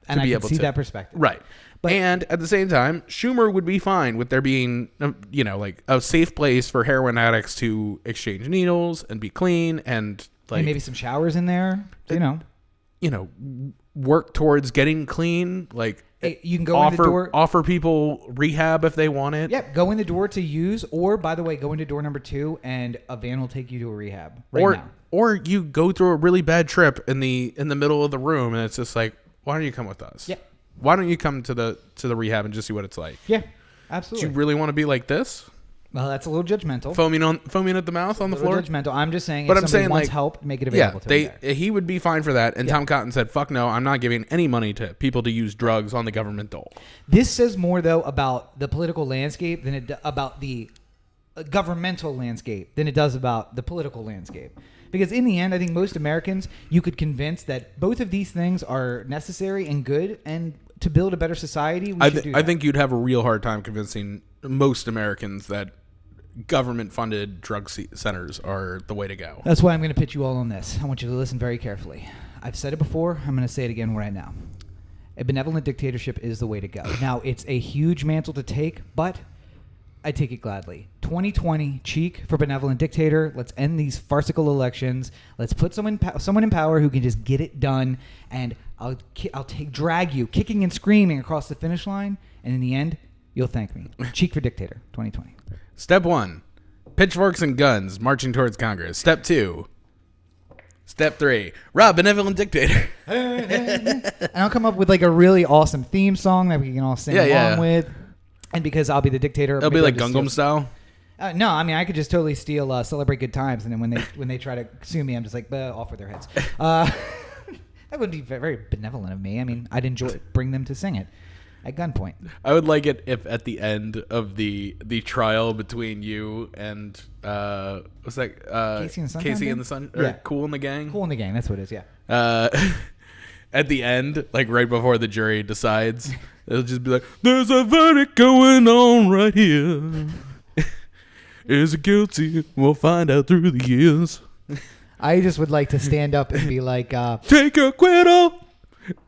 And I can see that perspective. Right. And at the same time, Schumer would be fine with there being, like a safe place for heroin addicts to exchange needles and be clean and like maybe some showers in there. Work towards getting clean. Like you can go in the door, offer people rehab if they want it. Yep, go in the door to use, or by the way, go into door number 2 and a van will take you to a rehab now. Or you go through a really bad trip in the middle of the room and it's just like, why don't you come with us? Yeah. Why don't you come to the rehab and just see what it's like? Yeah, absolutely. Do you really want to be like this? Well, that's a little judgmental. Foaming at the mouth on the floor? Judgmental. I'm just saying, but if somebody wants help, make it available to them. He would be fine for that. And Tom Cotton said, fuck no, I'm not giving any money to people to use drugs on the government dole. This says more, though, about the political landscape than about the governmental landscape than it does about the political landscape. Because in the end, I think most Americans, you could convince that both of these things are necessary and good, and to build a better society, we should do that. I think you'd have a real hard time convincing most Americans that government-funded drug centers are the way to go. That's why I'm going to pitch you all on this. I want you to listen very carefully. I've said it before. I'm going to say it again right now. A benevolent dictatorship is the way to go. Now, it's a huge mantle to take, but I take it gladly. 2020, cheek for benevolent dictator. Let's end these farcical elections. Let's put someone in power who can just get it done, and I'll drag you kicking and screaming across the finish line, and in the end, you'll thank me. Cheek for dictator, 2020. Step 1, pitchforks and guns marching towards Congress. Step 2. Step 3, Rob, benevolent dictator. And I'll come up with like a really awesome theme song that we can all sing along with. And because I'll be the dictator, it'll be like Gangnam Style. No, I mean I could just totally steal "Celebrate Good Times," and then when they try to sue me, I'm just like off with their heads. That would be very benevolent of me. I mean, I'd enjoy bring them to sing it at gunpoint. I would like it if at the end of the trial between you and what's that? Casey and the Sunshine Casey and the Sun, or Cool and the Gang. Cool and the Gang. That's what it is. Yeah. At the end, like right before the jury decides, it'll just be like, "There's a verdict going on right here. Is it guilty? We'll find out through the years." I just would like to stand up and be like, "Take acquittal,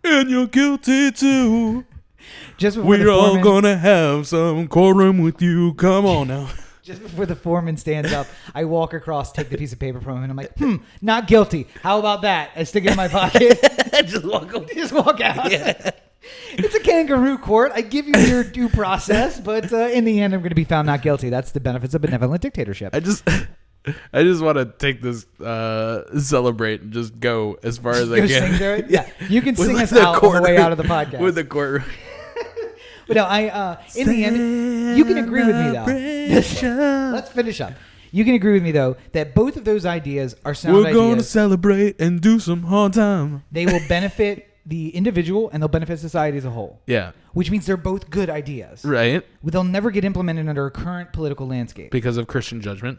and you're guilty too. just before We're all gonna have some courtroom with you. Come on now." Just before the foreman stands up, I walk across, take the piece of paper from him, and I'm like, not guilty. How about that? I stick it in my pocket. Just walk away. Just walk out. Yeah. It's a kangaroo court. I give you your due process, but in the end, I'm going to be found not guilty. That's the benefits of benevolent dictatorship. I just want to take this, celebrate and just go as far as I can. Sing through it? Yeah. You can With sing us the out on the way out of the podcast. With the courtroom. But no, in the end, you can agree with me, though. Let's finish up. You can agree with me, though, that both of those ideas are sound ideas. We're going to celebrate and do some hard time. They will benefit the individual and they'll benefit society as a whole. Yeah. Which means they're both good ideas. Right. They'll never get implemented under a current political landscape. Because of Christian judgment.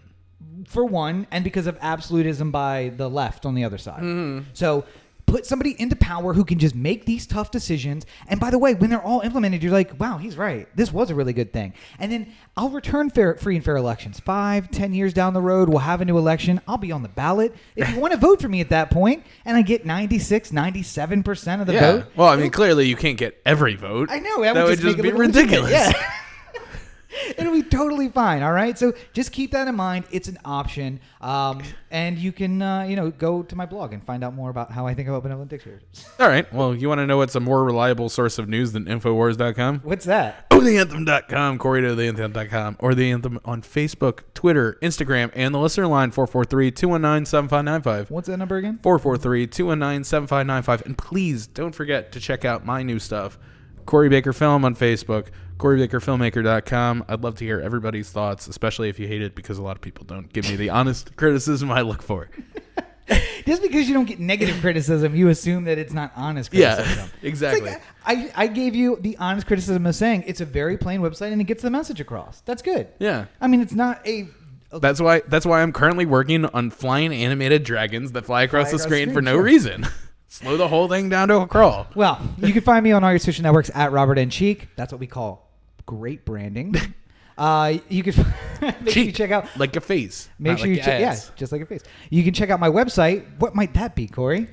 For one, and because of absolutism by the left on the other side. So put somebody into power who can just make these tough decisions. And by the way, when they're all implemented, you're like, wow, he's right. This was a really good thing. And then I'll return free and fair elections. 5-10 years down the road, we'll have a new election. I'll be on the ballot. If you want to vote for me at that point, and I get 96-97% of the vote. Well, I mean, clearly you can't get every vote. I know. That would just be ridiculous. Yeah. It'll be totally fine. All right. So just keep that in mind. It's an option. And you can, go to my blog and find out more about how I think about benevolent dictators. All right. Well, you want to know what's a more reliable source of news than Infowars.com? What's that? TheAnthem.com, Corey to TheAnthem.com, or The Anthem on Facebook, Twitter, Instagram, and the listener line 443-219-7595. What's that number again? 443-219-7595. And please don't forget to check out my new stuff, Corey Baker Film on Facebook, CoreyBakerFilmmaker.com. I'd love to hear everybody's thoughts, especially if you hate it, because a lot of people don't give me the honest criticism I look for. Just because you don't get negative criticism, you assume that it's not honest criticism. Yeah, exactly. Like, I gave you the honest criticism of saying it's a very plain website and it gets the message across. That's good. Yeah. I mean, it's not a... That's why I'm currently working on flying animated dragons that fly across the screen for no reason. Slow the whole thing down to a crawl. Well, you can find me on all your social networks at Robert N. Cheek. That's what we call great branding. You can make sure you check out like a face. Make sure you check, just like a face. You can check out my website. What might that be, Corey?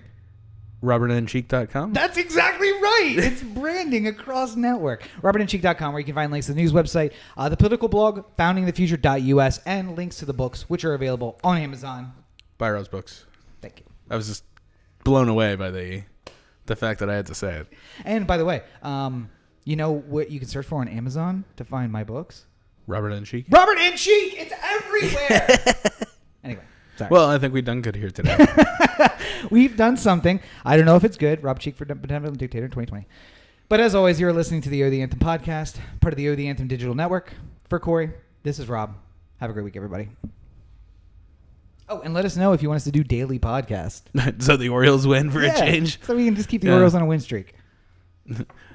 RobertNCheek.com. That's exactly right. It's branding across network. RobertNCheek.com, where you can find links to the news website, the political blog, foundingthefuture.us, and links to the books, which are available on Amazon. Buy Rose books. Thank you. I was just blown away by the fact that I had to say it. And by the way, you know what you can search for on Amazon to find my books? Robert N. Cheek. Robert N. Cheek! It's everywhere! Anyway, sorry. Well, I think we've done good here today. We've done something. I don't know if it's good. Rob Cheek for Benevolent Dictator 2020. But as always, you're listening to the O The Anthem podcast, part of the O The Anthem digital network. For Corey, this is Rob. Have a great week, everybody. Oh, and let us know if you want us to do daily podcasts. So the Orioles win for a change? So we can just keep the Orioles on a win streak.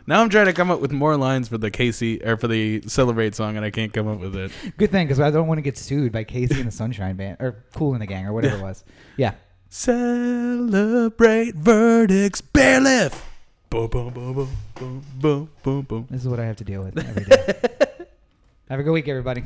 Now I'm trying to come up with more lines for the Celebrate song, and I can't come up with it. Good thing, because I don't want to get sued by Casey and the Sunshine Band, or Kool and the Gang, or whatever it was. Yeah. Celebrate verdicts, bear lift. Boom, boom, boom, boom, boom, boom, boom, boom. This is what I have to deal with every day. Have a good week, everybody.